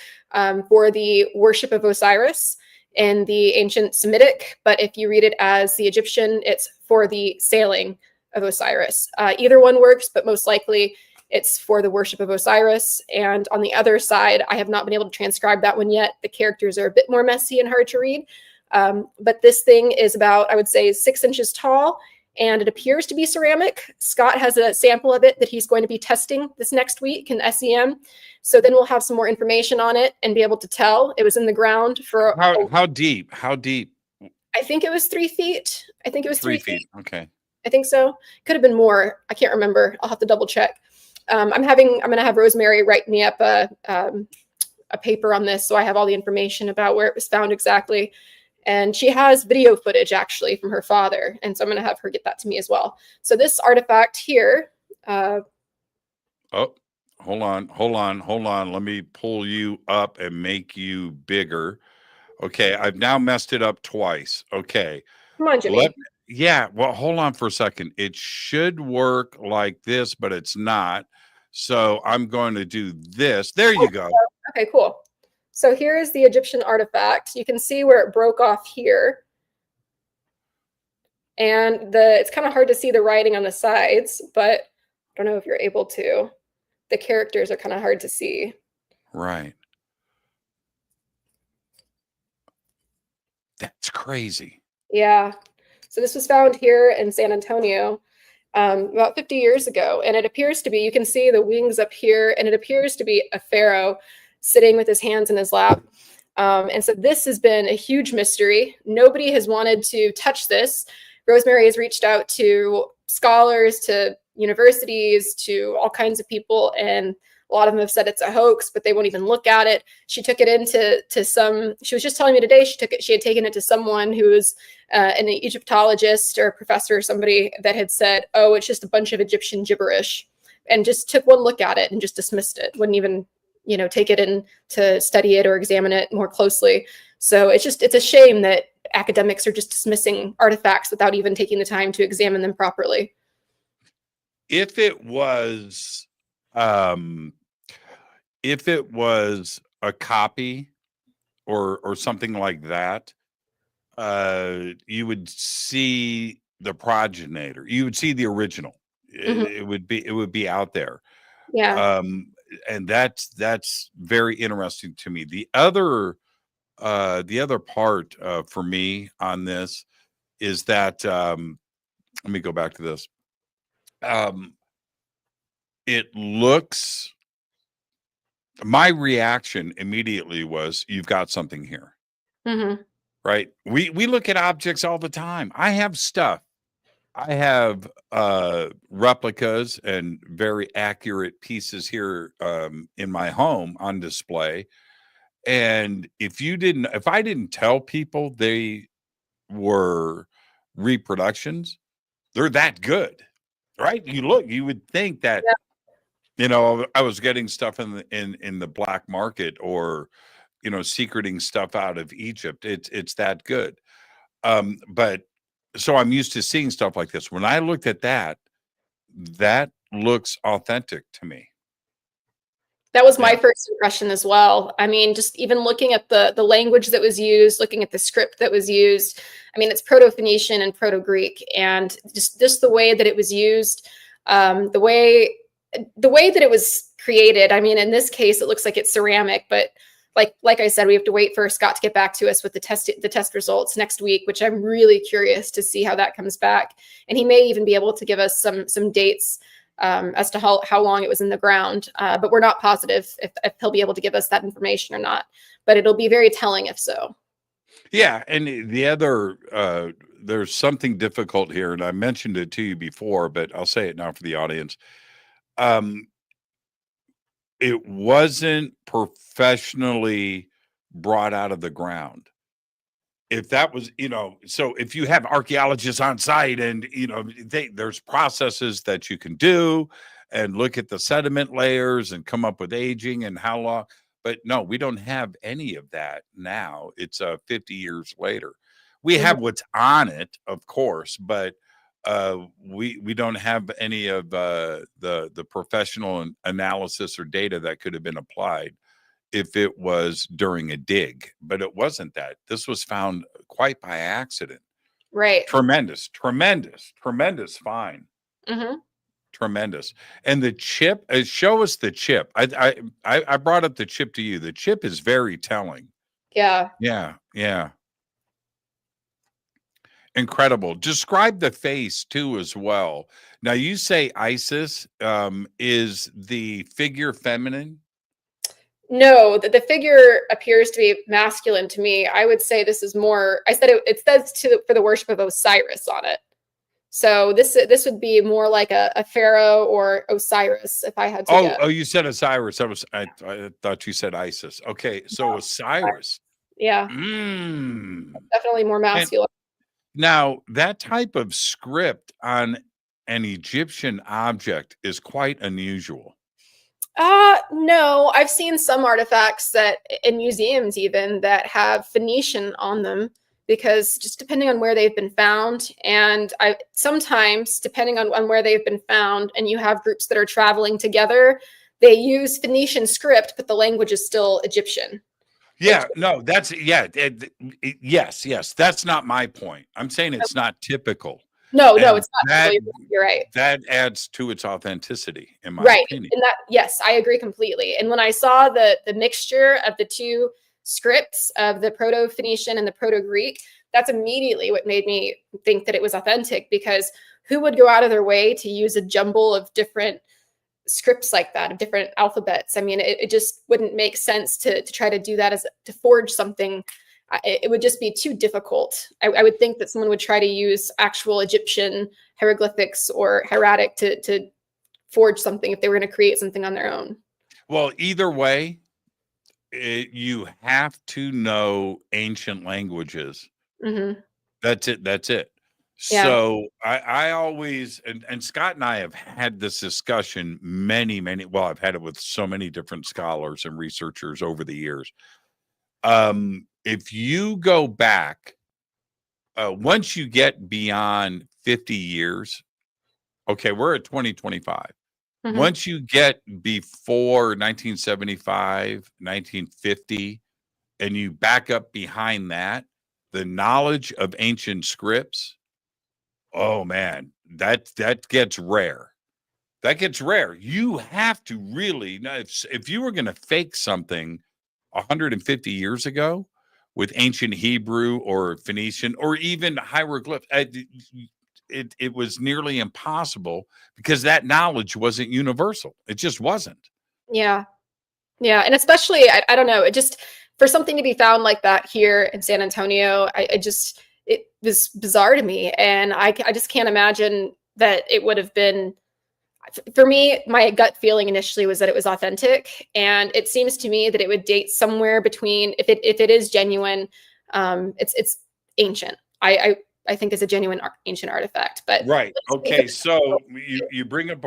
for the worship of Osiris in the ancient Semitic. But if you read it as the Egyptian, it's for the sailing of Osiris. Either one works, but most likely it's for the worship of Osiris. And on the other side, I have not been able to transcribe that one yet. The characters are a bit more messy and hard to read. But this thing is about, I would say, 6 inches tall, and it appears to be ceramic. Scott has a sample of it that he's going to be testing this next week in SEM. So then we'll have some more information on it and be able to tell. It was in the ground for... How deep? How deep? I think it was 3 feet. I think it was 3 feet. Okay. I think so. Could have been more. I can't remember. I'll have to double check. I'm going to have Rosemary write me up a paper on this, so I have all the information about where it was found exactly. And she has video footage actually from her father, and so I'm going to have her get that to me as well. So this artifact here. Oh, hold on. Let me pull you up and make you bigger. Okay, I've now messed it up twice. Okay. Come on, Jimmy. Yeah, well, hold on for a second. It should work like this, but it's not. So I'm going to do this. There you go. Okay, cool. So here is the Egyptian artifact. You can see where it broke off here. And it's kind of hard to see the writing on the sides, but I don't know if you're able to. The characters are kind of hard to see. Right. That's crazy. Yeah. So this was found here in San Antonio about 50 years ago. And it appears to be, you can see the wings up here, and it appears to be a pharaoh sitting with his hands in his lap. And so this has been a huge mystery. Nobody has wanted to touch this. Rosemary has reached out to scholars, to universities, to all kinds of people, and a lot of them have said it's a hoax, but they won't even look at it. She took it into she was just telling me today, she had taken it to someone who was an Egyptologist or a professor or somebody that had said, oh, it's just a bunch of Egyptian gibberish, and just took one look at it and just dismissed it. Wouldn't even, take it in to study it or examine it more closely. So it's a shame that academics are just dismissing artifacts without even taking the time to examine them properly. If it was a copy or something like that, you would see the progenitor. You would see the original. It would be out there. Yeah. And that's very interesting to me. The other part for me on this is that let me go back to this. It looks, my reaction immediately was, you've got something here. Right? We look at objects all the time. I have stuff. I have replicas and very accurate pieces here in my home on display. And if I didn't tell people they were reproductions, they're that good, right? You would think that, I was getting stuff in the black market, or, secreting stuff out of Egypt. It's that good. But so I'm used to seeing stuff like this. When I looked at that looks authentic to me. That was my first impression as well. I mean, just even looking at the language that was used, looking at the script that was used. I mean, it's Proto-Phoenician and Proto-Greek, and just the way that it was used, the way that it was created. I mean, in this case, it looks like it's ceramic, but like I said, we have to wait for Scott to get back to us with the test results next week, which I'm really curious to see how that comes back. And he may even be able to give us some dates as to how long it was in the ground, but we're not positive if he'll be able to give us that information or not. But it'll be very telling if so. Yeah, and the other there's something difficult here, and I mentioned it to you before, but I'll say it now for the audience. It wasn't professionally brought out of the ground. If that was, so if you have archaeologists on site and, there's processes that you can do and look at the sediment layers and come up with aging and how long, but no, we don't have any of that now. It's 50 years later. We have what's on it, of course, but we don't have any of the professional analysis or data that could have been applied if it was during a dig. But it wasn't that. This was found quite by accident. Right. Tremendous find. Mm-hmm. Tremendous. And the chip, show us the chip. I brought up the chip to you. The chip is very telling. Yeah. Yeah. Incredible. Describe the face too as well. Now you say Isis is the figure feminine? No, the figure appears to be masculine to me. I would say this is more. I said it says for the worship of Osiris on it. So this would be more like a pharaoh or Osiris if I had to guess. Oh, you said Osiris. I thought you said Isis. Okay, so Osiris. Yeah. Definitely more masculine. Now, that type of script on an Egyptian object is quite unusual. No, I've seen some artifacts that in museums even that have Phoenician on them, because just depending on where they've been found, and sometimes depending on where they've been found, and you have groups that are traveling together, they use Phoenician script, but the language is still Egyptian. Yeah, no, yes. That's not my point. I'm saying it's not typical. No, it's not. You're right. That adds to its authenticity, in my opinion. And yes, I agree completely. And when I saw the mixture of the two scripts of the Proto-Phoenician and the Proto-Greek, that's immediately what made me think that it was authentic, because who would go out of their way to use a jumble of different scripts like that, of different alphabets? I mean, it just wouldn't make sense to try to do that to forge something. It would just be too difficult. I would think that someone would try to use actual Egyptian hieroglyphics or hieratic to forge something if they were going to create something on their own. Well, either way, you have to know ancient languages. Mm-hmm. That's it. Yeah. So I always, and Scott and I have had this discussion well, I've had it with so many different scholars and researchers over the years. If you go back, once you get beyond 50 years, okay, we're at 2025. Mm-hmm. Once you get before 1975, 1950, and you back up behind that, the knowledge of ancient scripts, oh man, that gets rare. That gets rare. You have to really, if you were going to fake something 150 years ago with ancient Hebrew or Phoenician or even hieroglyph, it was nearly impossible, because that knowledge wasn't universal. It just wasn't. Yeah. And especially, I don't know, it just, for something to be found like that here in San Antonio, it was bizarre to me. And I just can't imagine that it would have been, for me, my gut feeling initially was that it was authentic. And it seems to me that it would date somewhere between, if it is genuine, it's ancient. I think it's a genuine ancient artifact. But right. Okay. So you bring up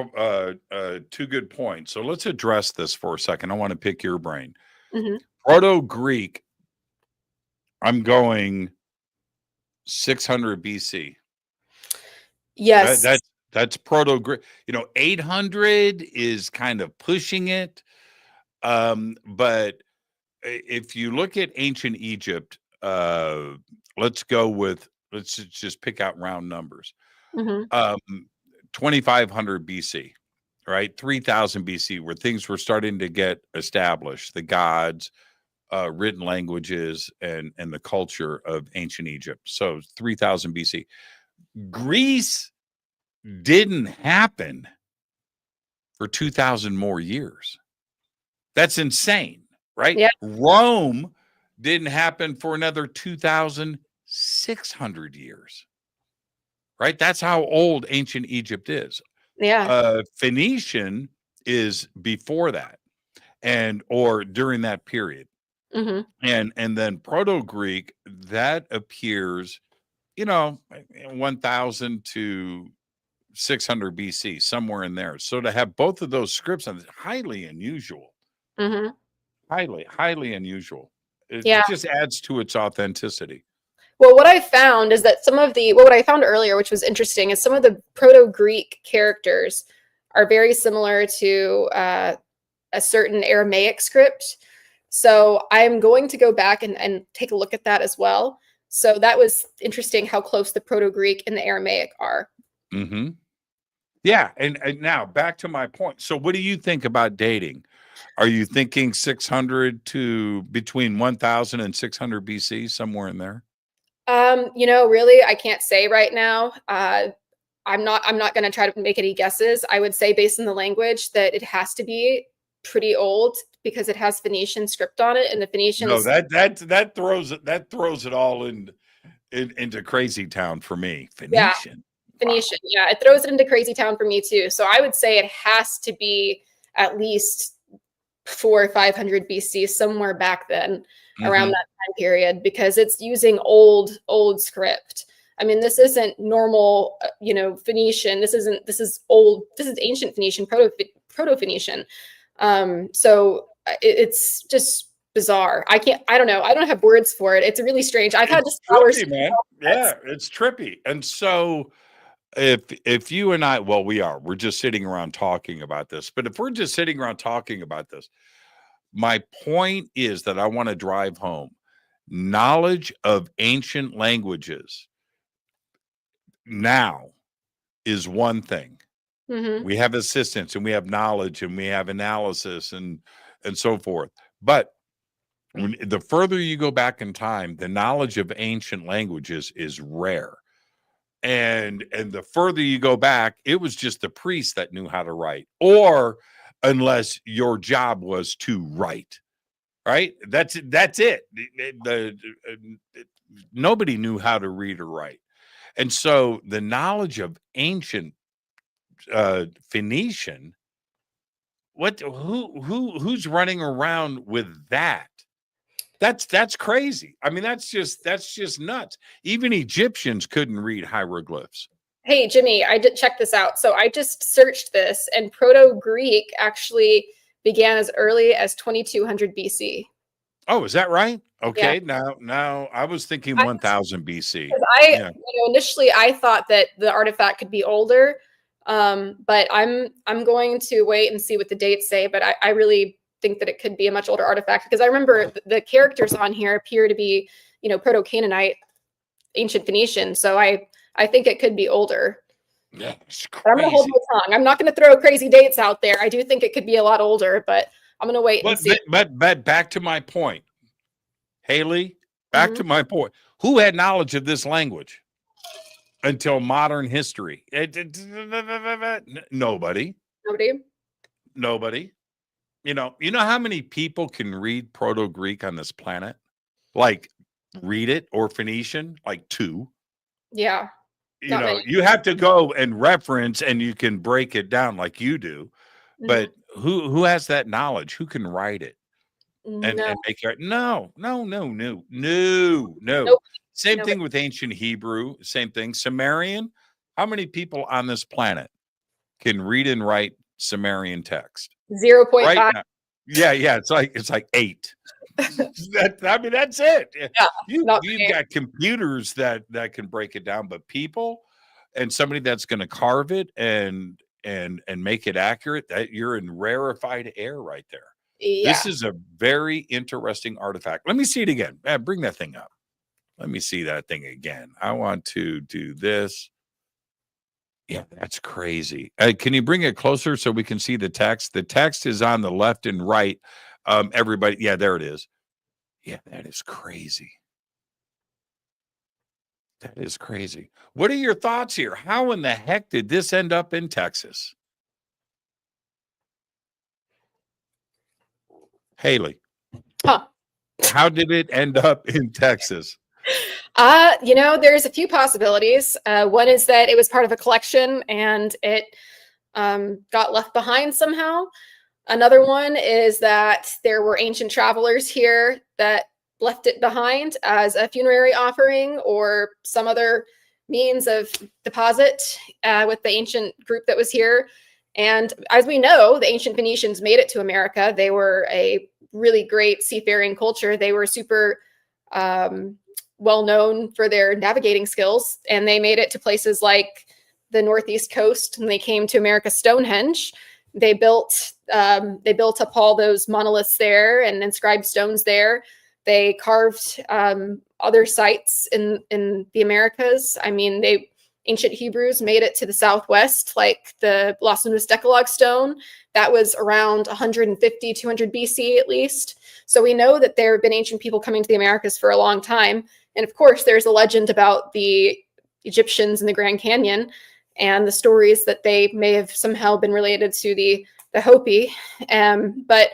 two good points. So let's address this for a second. I want to pick your brain. Mm-hmm. Proto-Greek, I'm going 600 BC. Yes. That's Proto-Greek. 800 is kind of pushing it. But if you look at ancient Egypt, let's just pick out round numbers. Mm-hmm. 2500 BC, right? 3000 BC, where things were starting to get established, the gods, written languages, and the culture of ancient Egypt. So 3000 BC. Greece didn't happen for 2000 more years. That's insane, right? Yeah. Rome didn't happen for another 2,600 years, right? That's how old ancient Egypt is. Yeah. Phoenician is before that, or during that period. Mm-hmm. And then Proto-Greek, that appears, 1000 to 600 BC, somewhere in there. So to have both of those scripts, is highly unusual. Mm-hmm. Highly unusual. It just adds to its authenticity. Well, what I found is that what I found earlier, which was interesting, is some of the Proto-Greek characters are very similar to a certain Aramaic script. So I'm going to go back and take a look at that as well. So that was interesting how close the Proto-Greek and the Aramaic are. Mm-hmm. Yeah, and now back to my point. So what do you think about dating? Are you thinking 600 to between 1000 and 600 BC, somewhere in there? Really, I can't say right now. I'm not going to try to make any guesses. I would say based on the language that it has to be pretty old because it has Phoenician script on it, and the Phoenicians. No, that throws it all into crazy town for me. Phoenician. Yeah, Phoenician. Wow. Yeah, it throws it into crazy town for me too. So I would say it has to be at least 400 or 500 BC, somewhere back then, around that time period, because it's using old script. I mean, this isn't normal, Phoenician. This is old. This is ancient Phoenician, Proto-Phoenician. So it's just bizarre. I don't know. I don't have words for it. It's really strange. I've had to trippy, man. Yeah, it's trippy. And so if you and I, well, we're just sitting around talking about this, but if we're just sitting around talking about this, my point is that I want to drive home knowledge of ancient languages now is one thing. We have assistance and we have knowledge and we have analysis and so forth. But the further you go back in time, the knowledge of ancient languages is rare. And the further you go back, it was just the priests that knew how to write, or unless your job was to write, right? That's it. Nobody knew how to read or write. And so the knowledge of ancient Phoenician, who's running around with that? That's crazy. I mean, that's just nuts. Even Egyptians couldn't read hieroglyphs. Hey, Jimmy, I did check this out. So I just searched this, and Proto-Greek actually began as early as 2200 BC. Oh, is that right? Okay, yeah. Now I was thinking 1000 BC. Initially I thought that the artifact could be older, but I'm going to wait and see what the dates say. But I really think that it could be a much older artifact, because I remember the characters on here appear to be, Proto-Canaanite, ancient Phoenician. So I think it could be older. Yeah, but I'm going to hold my tongue. I'm not going to throw crazy dates out there. I do think it could be a lot older, but I'm going to wait and see. But back to my point, Haley, back to my point. Who had knowledge of this language until modern history? Nobody. You know how many people can read Proto-Greek on this planet? Like, read it, or Phoenician? Like 2. Yeah. You have to go and reference, and you can break it down like you do. But who has that knowledge? Who can write it and make it? No. Nope. Same thing with ancient Hebrew. Same thing. Sumerian. How many people on this planet can read and write Sumerian text? 0.5. Right now. Yeah. It's like 8. That's it. Yeah, you've got computers that can break it down, but people and somebody that's going to carve it and make it accurate, that you're in rarefied air right there. Yeah. This is a very interesting artifact. Let me see it again. Bring that thing up. Let me see that thing again. I want to do this. Yeah, that's crazy. Can you bring it closer so we can see the text? The text is on the left and right. Everybody, yeah, there it is. Yeah, that is crazy. That is crazy. What are your thoughts here? How in the heck did this end up in Texas? Haley. Huh. How did it end up in Texas? There's a few possibilities. One is that it was part of a collection and it got left behind somehow. Another one is that there were ancient travelers here that left it behind as a funerary offering or some other means of deposit with the ancient group that was here. And as we know, the ancient Phoenicians made it to America. They were a really great seafaring culture. They were super well known for their navigating skills, and they made it to places like the Northeast coast, and they came to America's Stonehenge. They built up all those monoliths there and inscribed stones there. They carved other sites in the Americas. I mean, ancient Hebrews made it to the Southwest, like the Los Lunas Decalogue stone. That was around 150, 200 BC at least. So we know that there have been ancient people coming to the Americas for a long time. And of course, there's a legend about the Egyptians in the Grand Canyon and the stories that they may have somehow been related to the Hopi. But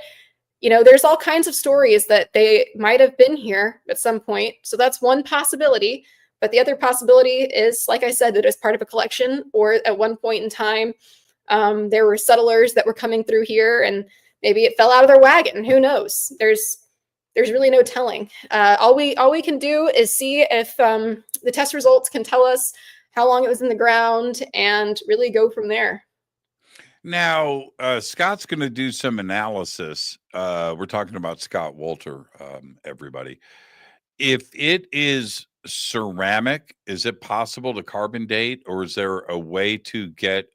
there's all kinds of stories that they might have been here at some point. So that's one possibility. But the other possibility is, like I said, that it's part of a collection, or at one point in time, there were settlers that were coming through here, and maybe it fell out of their wagon. Who knows? There's really no telling. All we can do is see if the test results can tell us how long it was in the ground, and really go from there. Now, Scott's going to do some analysis. We're talking about Scott Wolter, everybody. If it is ceramic, is it possible to carbon date, or is there a way to get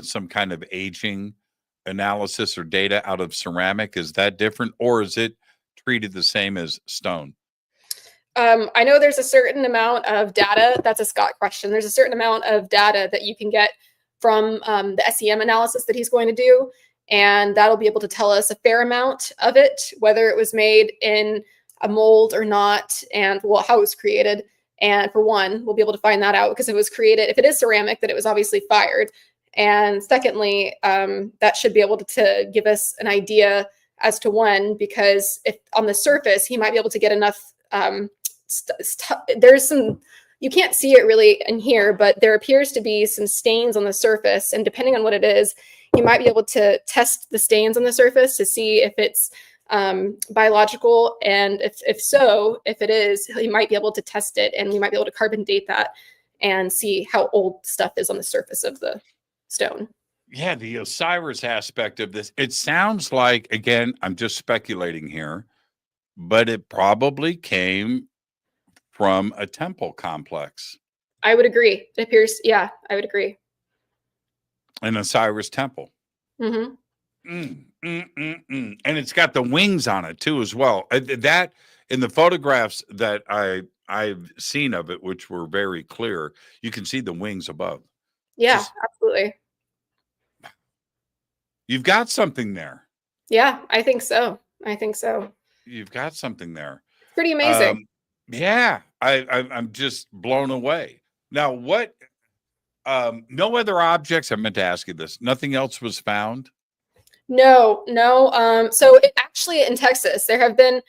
some kind of aging analysis or data out of ceramic? Is that different, or is it treated the same as stone? I know there's a certain amount of data. That's a Scott question. There's a certain amount of data that you can get from the SEM analysis that he's going to do, and that'll be able to tell us a fair amount of it, whether it was made in a mold or not, and how it was created. And for one, we'll be able to find that out, because if it is ceramic, that it was obviously fired. And secondly, that should be able to give us an idea as to when, because if on the surface, he might be able to get enough. There's some, you can't see it really in here, but there appears to be some stains on the surface. And depending on what it is, you might be able to test the stains on the surface to see if it's biological. And if it is, you might be able to test it, and we might be able to carbon date that and see how old stuff is on the surface of the stone. Yeah, the Osiris aspect of this, it sounds like, again, I'm just speculating here, but it probably came from a temple complex. I would agree. It appears, yeah, I would agree. An Osiris temple. Mm-hmm. And it's got the wings on it too, as well. That, in the photographs that I've seen of it, which were very clear, you can see the wings above. Yeah, absolutely. You've got something there. Yeah, I think so. You've got something there. Pretty amazing. Yeah, I'm just blown away. Now, what? No other objects. I meant to ask you this. Nothing else was found? No. So actually, in Texas, there have been.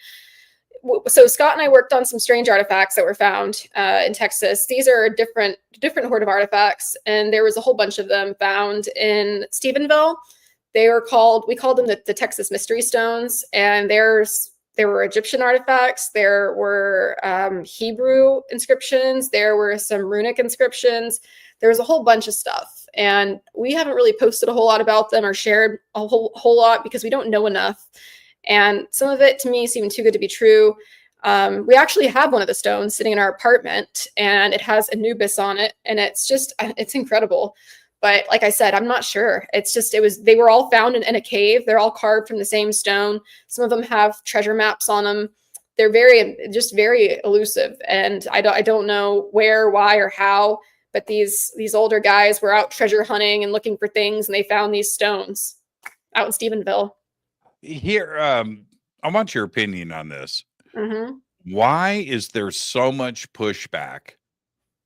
So Scott and I worked on some strange artifacts that were found in Texas. These are different horde of artifacts, and there was a whole bunch of them found in Stephenville. We called them the Texas Mystery Stones, and there were Egyptian artifacts, there were Hebrew inscriptions, there were some runic inscriptions. There was a whole bunch of stuff, and we haven't really posted a whole lot about them or shared a whole lot, because we don't know enough. And some of it, to me, seemed too good to be true. We actually have one of the stones sitting in our apartment, and it has Anubis on it, and it's incredible. But like I said, I'm not sure. They were all found in a cave. They're all carved from the same stone. Some of them have treasure maps on them. They're very elusive. And I don't know where, why, or how, but these older guys were out treasure hunting and looking for things, and they found these stones out in Stephenville. Here, I want your opinion on this. Mm-hmm. Why is there so much pushback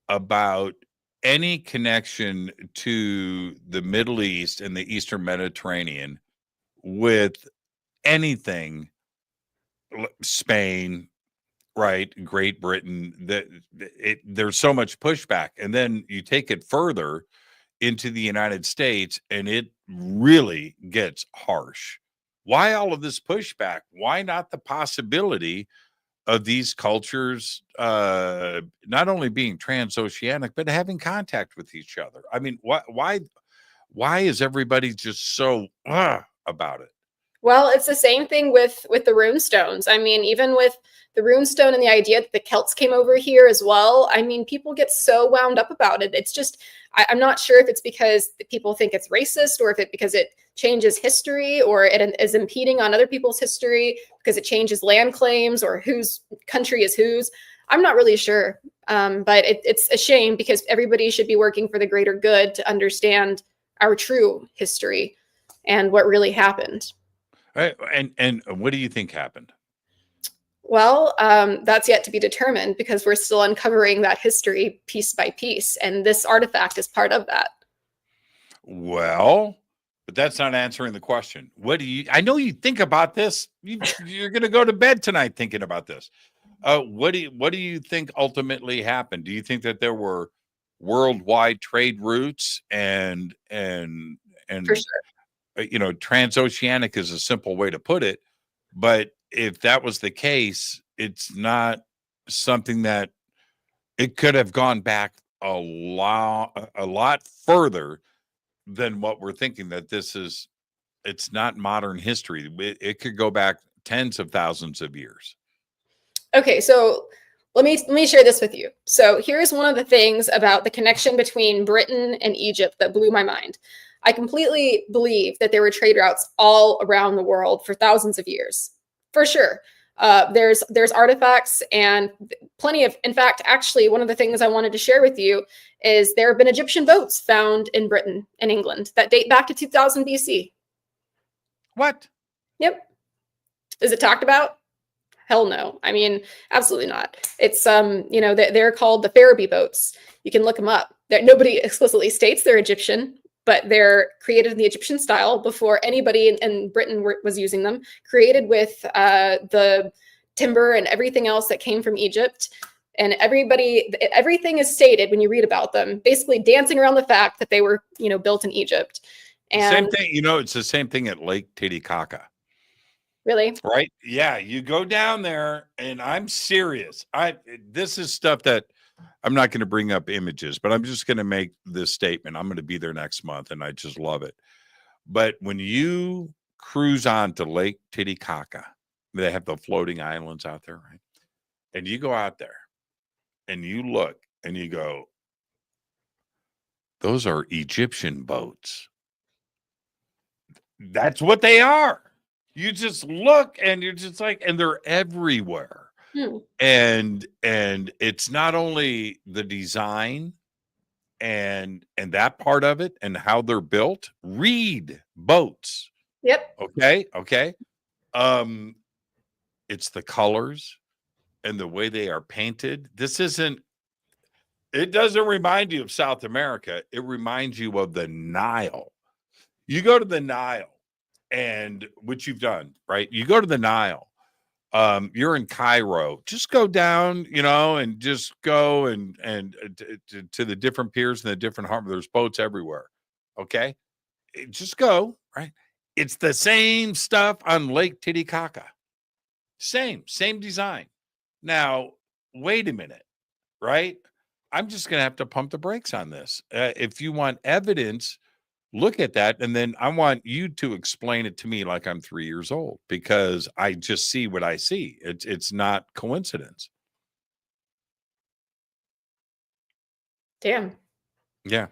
about any connection to the Middle East and the Eastern Mediterranean with anything Spain, right? Great Britain, there's so much pushback. And then you take it further into the United States, and it really gets harsh. Why all of this pushback? Why not the possibility of these cultures not only being transoceanic, but having contact with each other? I mean, why is everybody just so about it? Well, it's the same thing with the rune stones. I mean, even with the rune stone and the idea that the Celts came over here as well. I mean, people get so wound up about it. It's just, I'm not sure if it's because people think it's racist, or if it because it changes history, or it is impeding on other people's history because it changes land claims, or whose country is whose. I'm not really sure. But it's a shame, because everybody should be working for the greater good to understand our true history and what really happened. And what do you think happened? Well, that's yet to be determined, because we're still uncovering that history piece by piece, and this artifact is part of that. Well, but that's not answering the question. What do you? I know you think about this. You're going to go to bed tonight thinking about this. What do you think ultimately happened? Do you think that there were worldwide trade routes and For sure. transoceanic is a simple way to put it, but if that was the case, it's not something that it could have gone back a lot further than what we're thinking. That it's not modern history. It could go back tens of thousands of years. Okay, so let me share this with you. So here's one of the things about the connection between Britain and Egypt that blew my mind. I completely believe that there were trade routes all around the world for thousands of years, for sure. There's artifacts and plenty of, in fact, actually, one of the things I wanted to share with you is there have been Egyptian boats found in Britain and England that date back to 2000 BC. What? Yep. Is it talked about? Hell no. I mean, absolutely not. It's they're called the Ferriby boats. You can look them up. Nobody explicitly states they're Egyptian, but they're created in the Egyptian style before anybody in Britain was using them, created with the timber and everything else that came from Egypt. And everything is stated when you read about them, basically dancing around the fact that they were, built in Egypt. And same thing, it's the same thing at Lake Titicaca. Really? Right? Yeah, you go down there, and I'm serious. This is stuff that I'm not going to bring up images, but I'm just going to make this statement. I'm going to be there next month, and I just love it. But when you cruise on to Lake Titicaca, they have the floating islands out there, right? And you go out there, and you look, and you go, those are Egyptian boats. That's what they are. You just look, and you're just like, and they're everywhere. And it's not only the design and that part of it and how they're built. Read boats. Yep. Okay. It's the colors and the way they are painted. It doesn't remind you of South America. It reminds you of the Nile. You go to the Nile, and which you've done, right? You go to the Nile. You're in Cairo. Just go down, and just go and to the different piers and the different harbors. There's boats everywhere. Okay, just go. Right. It's the same stuff on Lake Titicaca. Same design. Now, wait a minute. Right. I'm just going to have to pump the brakes on this. If you want evidence, look at that, and then I want you to explain it to me like I'm 3 years old, because I just see what I see. It's not coincidence. Damn. Yeah.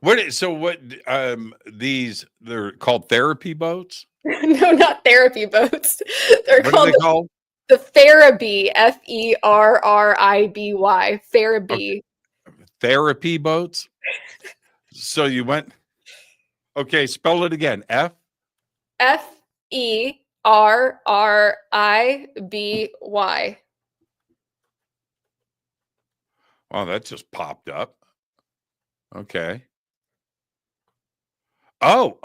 They're called therapy boats? No, not therapy boats. They're What called are they called? the Ferriby, Ferriby, Ferriby. Therapy boats? So you went. Okay, spell it again. Ferriby. Oh, that just popped up. Okay. Oh.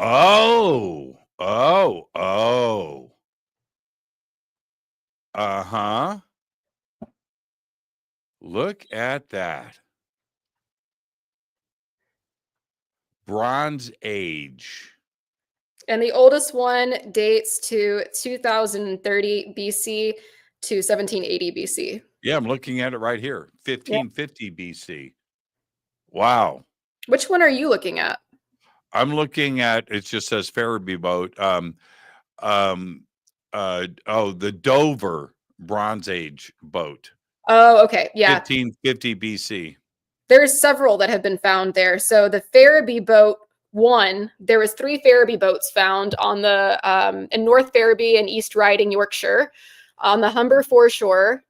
Uh-huh. Look at that. Bronze Age. And the oldest one dates to 2030 BC to 1780 BC. Yeah, I'm looking at it right here. 1550 BC. Wow. Which one are you looking at? I'm looking at, it just says Ferriby boat. The Dover Bronze Age boat, Oh, okay. Yeah. 1550 BC. There's several that have been found there. So the Ferriby boat one, there was 3 Ferriby boats found on the in North Ferriby and East Riding, Yorkshire. On the Humber foreshore,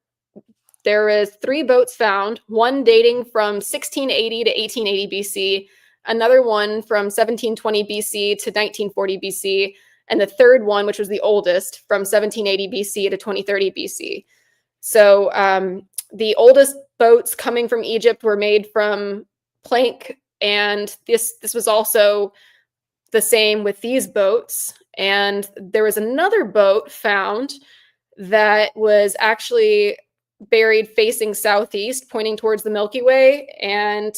there is 3 boats found, one dating from 1680 to 1880 BC, another one from 1720 BC to 1940 BC, and the third one, which was the oldest, from 1780 BC to 2030 BC. So the oldest boats coming from Egypt were made from plank, and this was also the same with these boats. And there was another boat found that was actually buried facing southeast, pointing towards the Milky Way, and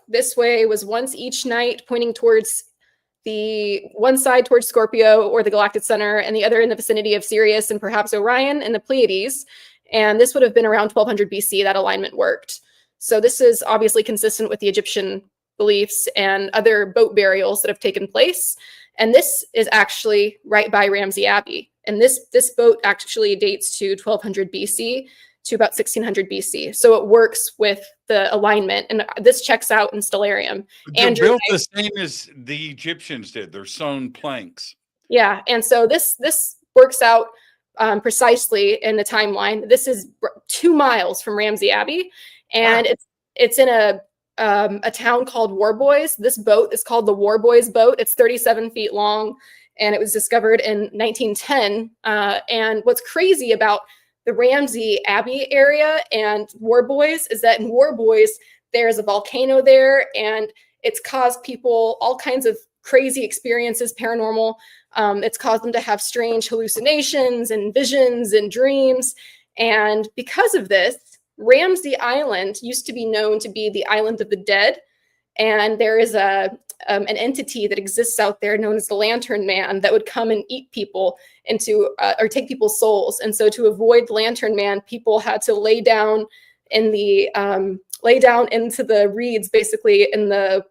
this way was once each night pointing towards the one side towards Scorpio or the galactic center, and the other in the vicinity of Sirius and perhaps Orion and the Pleiades. And this would have been around 1200 BC that alignment worked. So this is obviously consistent with the Egyptian beliefs and other boat burials that have taken place. And this is actually right by Ramsey Abbey. And this boat actually dates to 1200 BC to about 1600 BC. So it works with the alignment. And this checks out in Stellarium. They're built the same as the Egyptians did. They're sewn planks. Yeah. And so this works out precisely in the timeline. This is 2 miles from Ramsey Abbey, and wow. It's in a town called Warboys. This boat is called the Warboys boat. It's 37 feet long, and it was discovered in 1910. And what's crazy about the Ramsey Abbey area and Warboys is that in Warboys there's a volcano there, and it's caused people all kinds of crazy experiences, paranormal. It's caused them to have strange hallucinations and visions and dreams. And because of this, Ramsey Island used to be known to be the island of the dead. And there is an entity that exists out there known as the Lantern Man that would come and eat people into or take people's souls. And so to avoid the Lantern Man, people had to lay down into the reeds, basically in the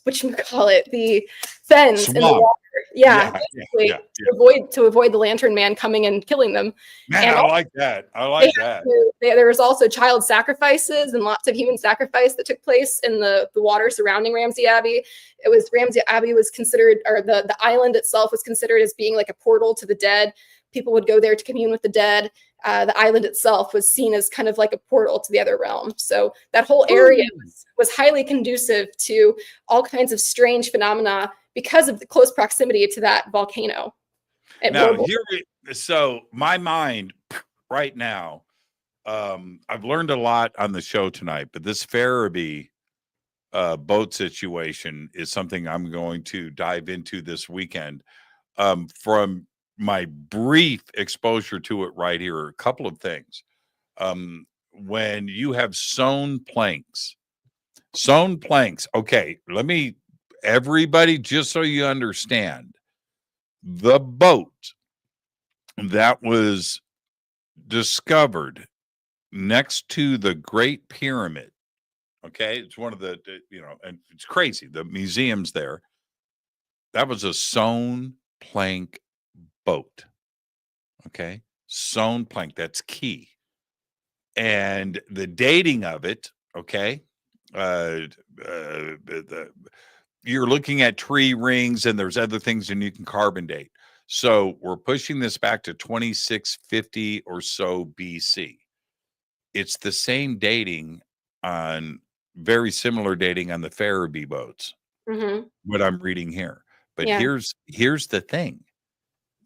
the fens in the water. Yeah, to avoid the Lantern Man coming and killing them. Man, and I like that. There was also child sacrifices and lots of human sacrifice that took place in the water surrounding Ramsey Abbey. Ramsey Abbey was considered, or the island itself was considered as being like a portal to the dead. People would go there to commune with the dead. The island itself was seen as kind of like a portal to the other realm. So that whole area was highly conducive to all kinds of strange phenomena because of the close proximity to that volcano. So my mind right now, I've learned a lot on the show tonight, but this Ferriby boat situation is something I'm going to dive into this weekend. From my brief exposure to it right here, a couple of things. When you have sewn planks, okay, everybody, just so you understand, the boat that was discovered next to the Great Pyramid, okay, it's one of the, and it's crazy, the museums there, that was a sewn plank boat. Okay, sewn plank, that's key. And the dating of it, okay, you're looking at tree rings, and there's other things, and you can carbon date. So we're pushing this back to 2650 or so BC. It's the same dating very similar dating on the Ferriby boats. Mm-hmm. What I'm reading here, but here's the thing.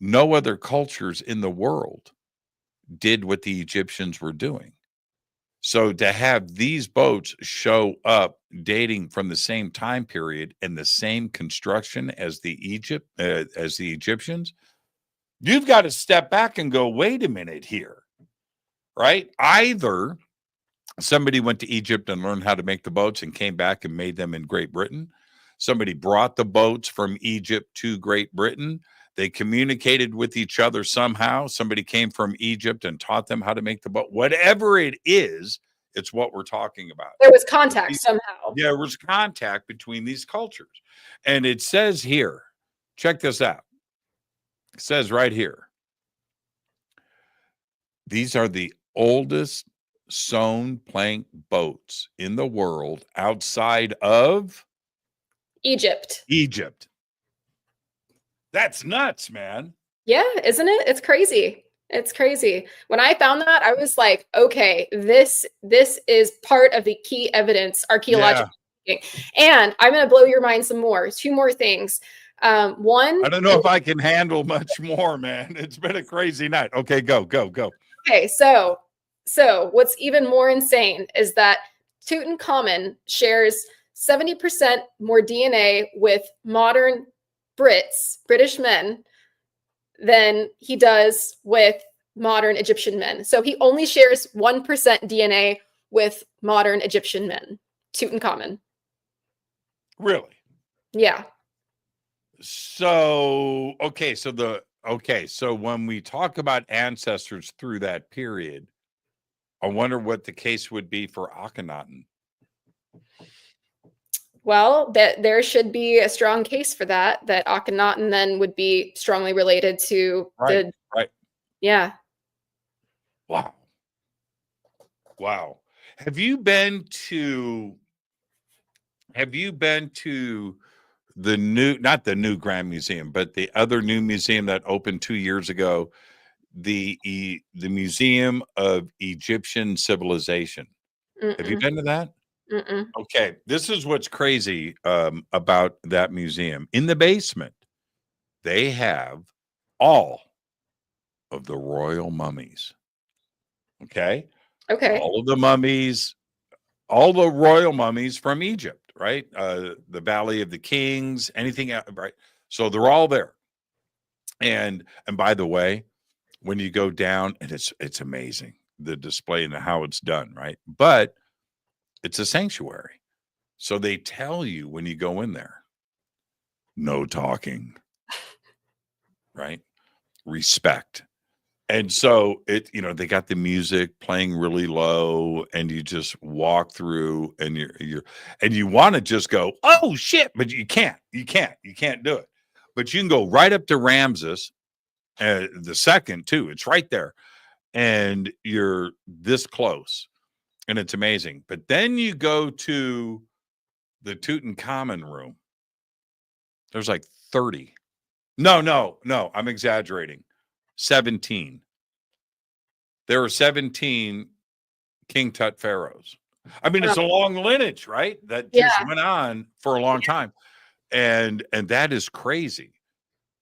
No other cultures in the world did what the Egyptians were doing. So to have these boats show up dating from the same time period and the same construction as the Egyptians, you've got to step back and go, wait a minute here, right? Either somebody went to Egypt and learned how to make the boats and came back and made them in Great Britain. Somebody brought the boats from Egypt to Great Britain. They communicated with each other somehow. Somebody came from Egypt and taught them how to make the boat. Whatever it is, it's what we're talking about. There was contact somehow. There was contact between these cultures. And it says here, check this out. It says right here, these are the oldest sewn plank boats in the world outside of Egypt. Egypt. That's nuts, man. Yeah, isn't it? It's crazy. It's crazy. When I found that, I was like, okay, this is part of the key evidence archaeologically. And I'm going to blow your mind some more. Two more things. One, I don't know if I can handle much more, man. It's been a crazy night. Okay, go. okay, so what's even more insane is that Tutankhamun shares 70% more DNA with modern British men, than he does with modern Egyptian men. So he only shares 1% DNA with modern Egyptian men. Tutankhamun. Really? Yeah. So, so when we talk about ancestors through that period, I wonder what the case would be for Akhenaten. Well, that there should be a strong case for that Akhenaten then would be strongly related to Right. Yeah. Wow. Have you been to the new, not the new Grand Museum, but the other new museum that opened 2 years ago, the Museum of Egyptian Civilization? Have you been to that? Okay, this is what's crazy about that museum. In the basement, they have all of the royal mummies. Okay? All of the mummies, all the royal mummies from Egypt, right? The Valley of the Kings, anything, right? So they're all there. And by the way, when you go down, and it's amazing, the display and how it's done, right? But it's a sanctuary. So they tell you when you go in there, no talking, right? Respect. And so they got the music playing really low, and you just walk through, and you want to just go, oh shit, but you can't do it. But you can go right up to Ramses, the second too. It's right there, and you're this close, and it's amazing. But then you go to the Tutankhamun room. There's like 30. No, I'm exaggerating. 17. There are 17 King Tut pharaohs. I mean, it's a long lineage, right? That just went on for a long time. And that is crazy.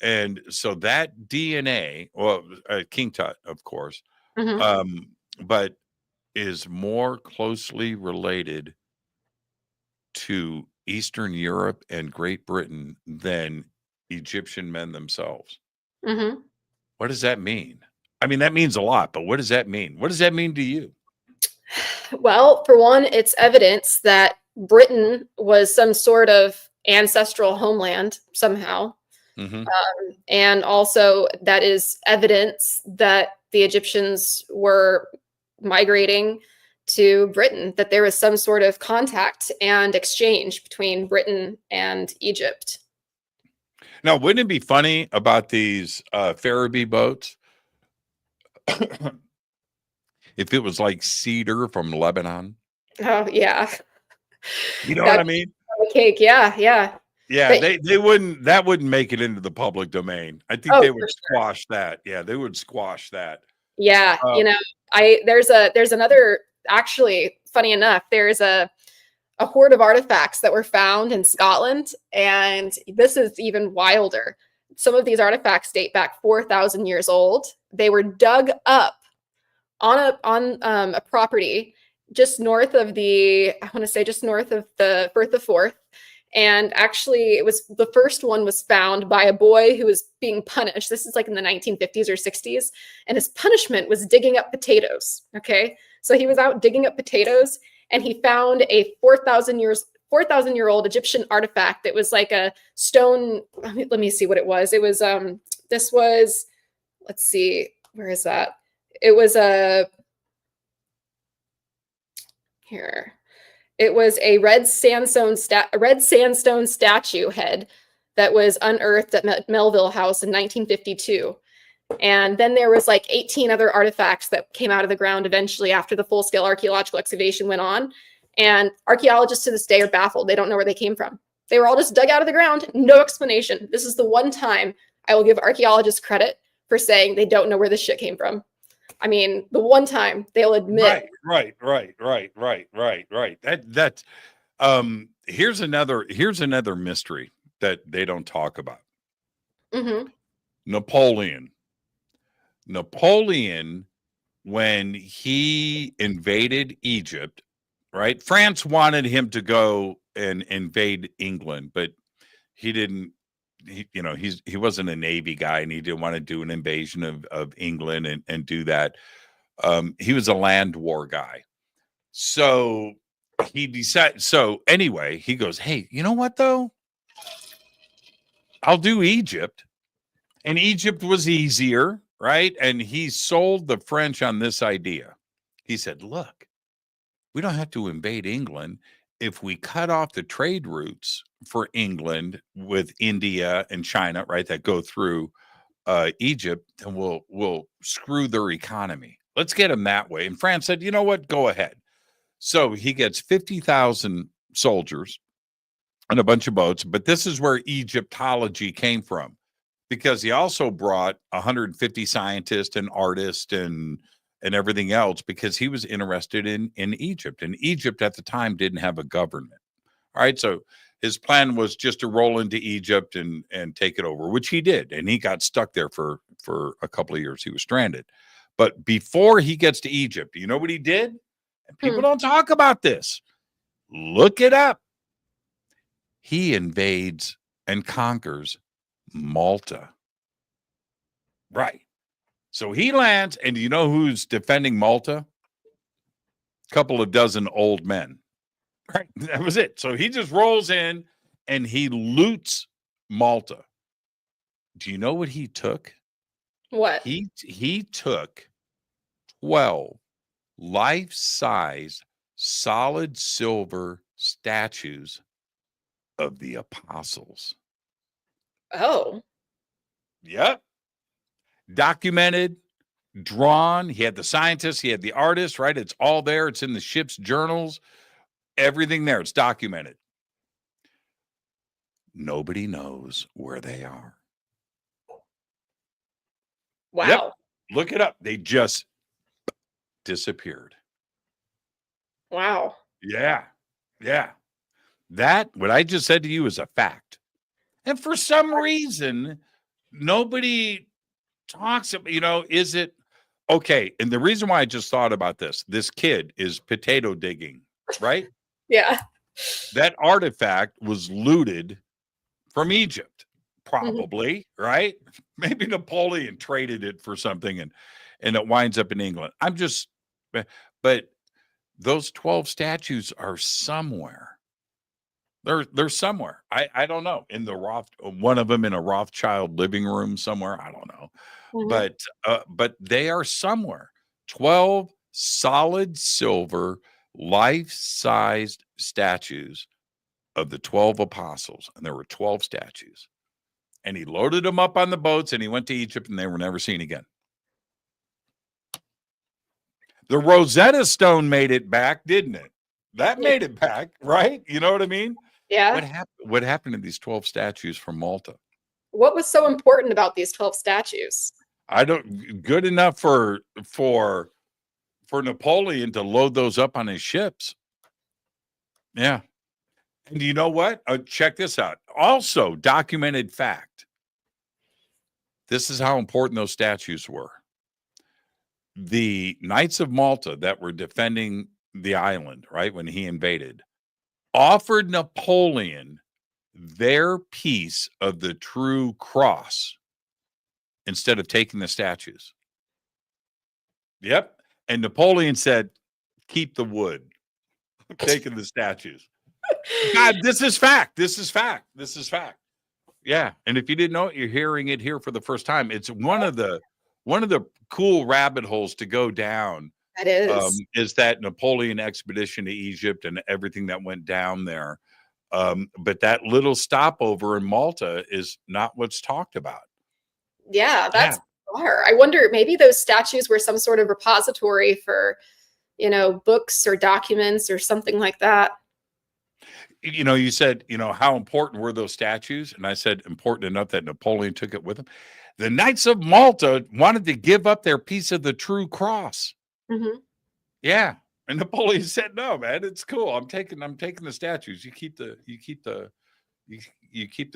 And so that DNA, well, King Tut, of course, but is more closely related to Eastern Europe and Great Britain than Egyptian men themselves. What does that mean? I mean, that means a lot, but what does that mean? What does that mean to you? Well, for one, it's evidence that Britain was some sort of ancestral homeland somehow. And also that is evidence that the Egyptians were migrating to Britain, that there was some sort of contact and exchange between Britain and Egypt. Now, wouldn't it be funny about these Farabee boats if it was like cedar from Lebanon? Oh, yeah. You know what I mean? Cake, yeah. Yeah, but they wouldn't, that wouldn't make it into the public domain. I think they would squash that. Yeah, they would squash that. Yeah, there's another, actually, funny enough, there's a hoard of artifacts that were found in Scotland, and this is even wilder. Some of these artifacts date back 4,000 years old. They were dug up on a property just north of the Firth of Forth. And actually, it was the first one was found by a boy who was being punished. This is like in the 1950s or 60s. And his punishment was digging up potatoes. Okay. So he was out digging up potatoes, and he found a 4,000-year-old Egyptian artifact. It was like a stone. Let me see what it was. It was, let's see, where is that? It was here. It was a red sandstone statue head that was unearthed at Melville House in 1952. And then there was like 18 other artifacts that came out of the ground eventually after the full-scale archaeological excavation went on. And archaeologists to this day are baffled. They don't know where they came from. They were all just dug out of the ground, no explanation. This is the one time I will give archaeologists credit for saying they don't know where this shit came from. I mean, the one time they'll admit. Right. That's here's another mystery that they don't talk about. Mm-hmm. Napoleon, when he invaded Egypt, right? France wanted him to go and invade England, but he didn't. He wasn't a Navy guy, and he didn't want to do an invasion of England and do that. He was a land war guy. So he decided. So anyway, he goes, "Hey, you know what though? I'll do Egypt." And Egypt was easier, right? And he sold the French on this idea. He said, "Look, we don't have to invade England. If we cut off the trade routes for England with India and China, right, that go through Egypt, then we'll screw their economy. Let's get them that way." And France said, "You know what? Go ahead." So he gets 50,000 soldiers and a bunch of boats. But this is where Egyptology came from, because he also brought 150 scientists and artists and everything else, because he was interested in Egypt. And Egypt at the time didn't have a government. All right. So his plan was just to roll into Egypt and take it over, which he did. And he got stuck there for a couple of years. He was stranded. But before he gets to Egypt, you know what he did? And people don't talk about this. Look it up. He invades and conquers Malta. Right. So he lands, and do you know who's defending Malta? A couple of dozen old men. Right. That was it. So he just rolls in and he loots Malta. Do you know what he took? What? He took 12 life-size solid silver statues of the apostles. Oh. Yep. Documented, drawn. He had the scientists, he had the artists, right? It's all there. It's in the ship's journals. Everything there. It's documented. Nobody knows where they are. Wow. Yep. Look it up. They just disappeared. Wow. Yeah. Yeah. That, what I just said to you, is a fact. And for some reason, nobody talks about, is it okay? And the reason why I just thought about this kid is potato digging, right? Yeah. That artifact was looted from Egypt, probably, right? Maybe Napoleon traded it for something and it winds up in England. But those 12 statues are somewhere. They're somewhere. I don't know. In the one of them in a Rothschild living room somewhere. I don't know. But they are somewhere. 12 solid silver, life-sized statues of the 12 apostles. And there were 12 statues. And he loaded them up on the boats and he went to Egypt, and they were never seen again. The Rosetta Stone made it back, didn't it? That made it back, right? You know what I mean? Yeah. What happened to these 12 statues from Malta? What was so important about these 12 statues? Good enough for Napoleon to load those up on his ships. Yeah. And you know what? Check this out. Also, documented fact. This is how important those statues were. The Knights of Malta that were defending the island, right, when he invaded, offered Napoleon their piece of the true cross instead of taking the statues. Yep. And Napoleon said, "Keep the wood. I'm taking the statues." God, this is fact. This is fact. This is fact. Yeah. And if you didn't know it, you're hearing it here for the first time. It's one of the cool rabbit holes to go down. That is that Napoleon expedition to Egypt and everything that went down there. But that little stopover in Malta is not what's talked about. Yeah, that's bizarre. I wonder, maybe those statues were some sort of repository for, books or documents or something like that. You said, how important were those statues? And I said, important enough that Napoleon took it with him. The Knights of Malta wanted to give up their piece of the true cross. Mm-hmm. Yeah. And Napoleon said, no, man, it's cool. I'm taking the statues. You keep the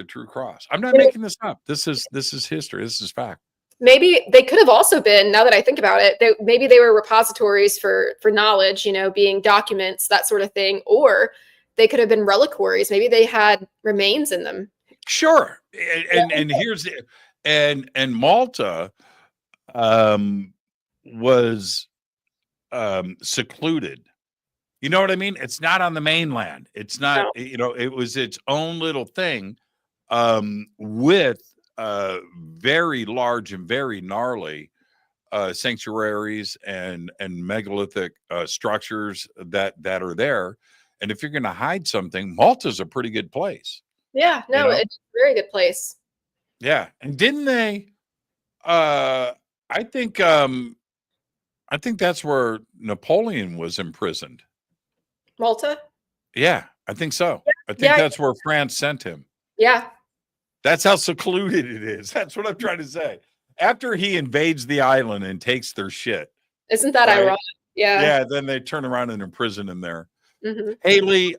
true cross. I'm not making this up. This is history. This is fact. Maybe they could have also been, now that I think about it, maybe they were repositories for knowledge, being documents, that sort of thing, or they could have been reliquaries. Maybe they had remains in them. Sure. And here's and Malta was secluded. You know what I mean? It's not on the mainland. It's not, it was its own little thing with very large and very gnarly sanctuaries and megalithic structures that are there. And if you're going to hide something, Malta's a pretty good place. Yeah, no, it's a very good place. Yeah. And didn't they, I think that's where Napoleon was imprisoned. Malta? Yeah, I think so. Yeah, I think that's where France sent him. Yeah. That's how secluded it is. That's what I'm trying to say. After he invades the island and takes their shit. Isn't that ironic? Yeah. Yeah, then they turn around and imprison him there. Mm-hmm. Haley,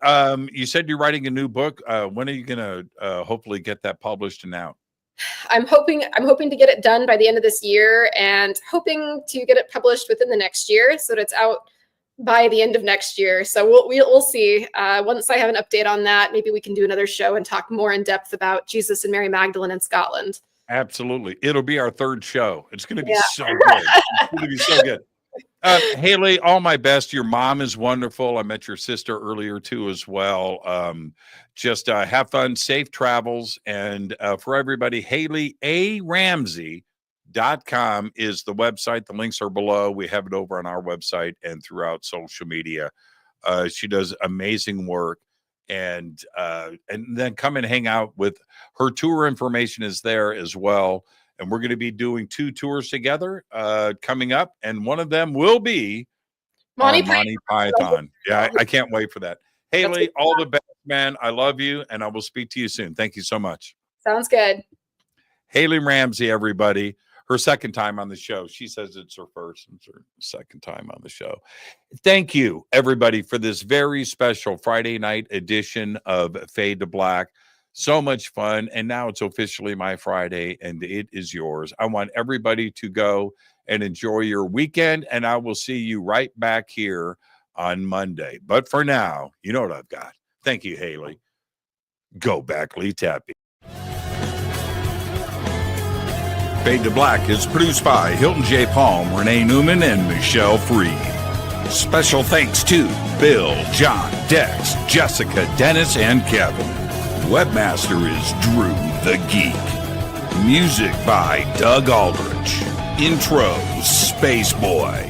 you said you're writing a new book. When are you going to hopefully get that published and out? I'm hoping to get it done by the end of this year, and hoping to get it published within the next year so that it's out by the end of next year. So we'll see. Once I have an update on that, maybe we can do another show and talk more in depth about Jesus and Mary Magdalene in Scotland. Absolutely. It'll be our third show. It's going to be so good. It's going to be so good. Haley, all my best. Your mom is wonderful. I met your sister earlier too as well. Just have fun, safe travels. And for everybody, Hayley Ramsay.com is the website. The links are below. We have it over on our website and throughout social media. She does amazing work. And then come and hang out with her. Tour information is there as well. And we're going to be doing 2 tours together coming up. And one of them will be Monty Python. Yeah, I can't wait for that. Haley, all the best, man. I love you, and I will speak to you soon. Thank you so much. Sounds good. Hayley Ramsay, everybody. Her second time on the show. She says it's her first. It's her second time on the show. Thank you, everybody, for this very special Friday night edition of Fade to Black. So much fun. And now it's officially my Friday, and it is yours. I want everybody to go and enjoy your weekend, and I will see you right back here on Monday. But for now, you know what I've got. Thank you, Haley. Go back, Lee Tappy. Fade to Black is produced by Hilton J. Palm, Renee Newman, and Michelle Freed. Special thanks to Bill, John, Dex, Jessica, Dennis, and Kevin. Webmaster is Drew the Geek. Music by Doug Aldrich. Intro, Space Boy.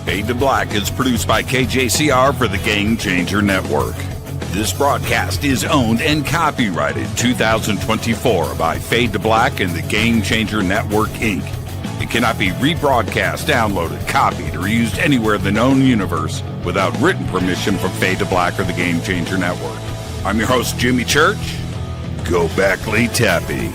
Fade to Black is produced by KJCR for the Game Changer Network. This broadcast is owned and copyrighted 2024 by Fade to Black and the Game Changer Network, Inc. It cannot be rebroadcast, downloaded, copied, or used anywhere in the known universe without written permission from Fade to Black or the Game Changer Network. I'm your host, Jimmy Church. Go back, Lee Tappy.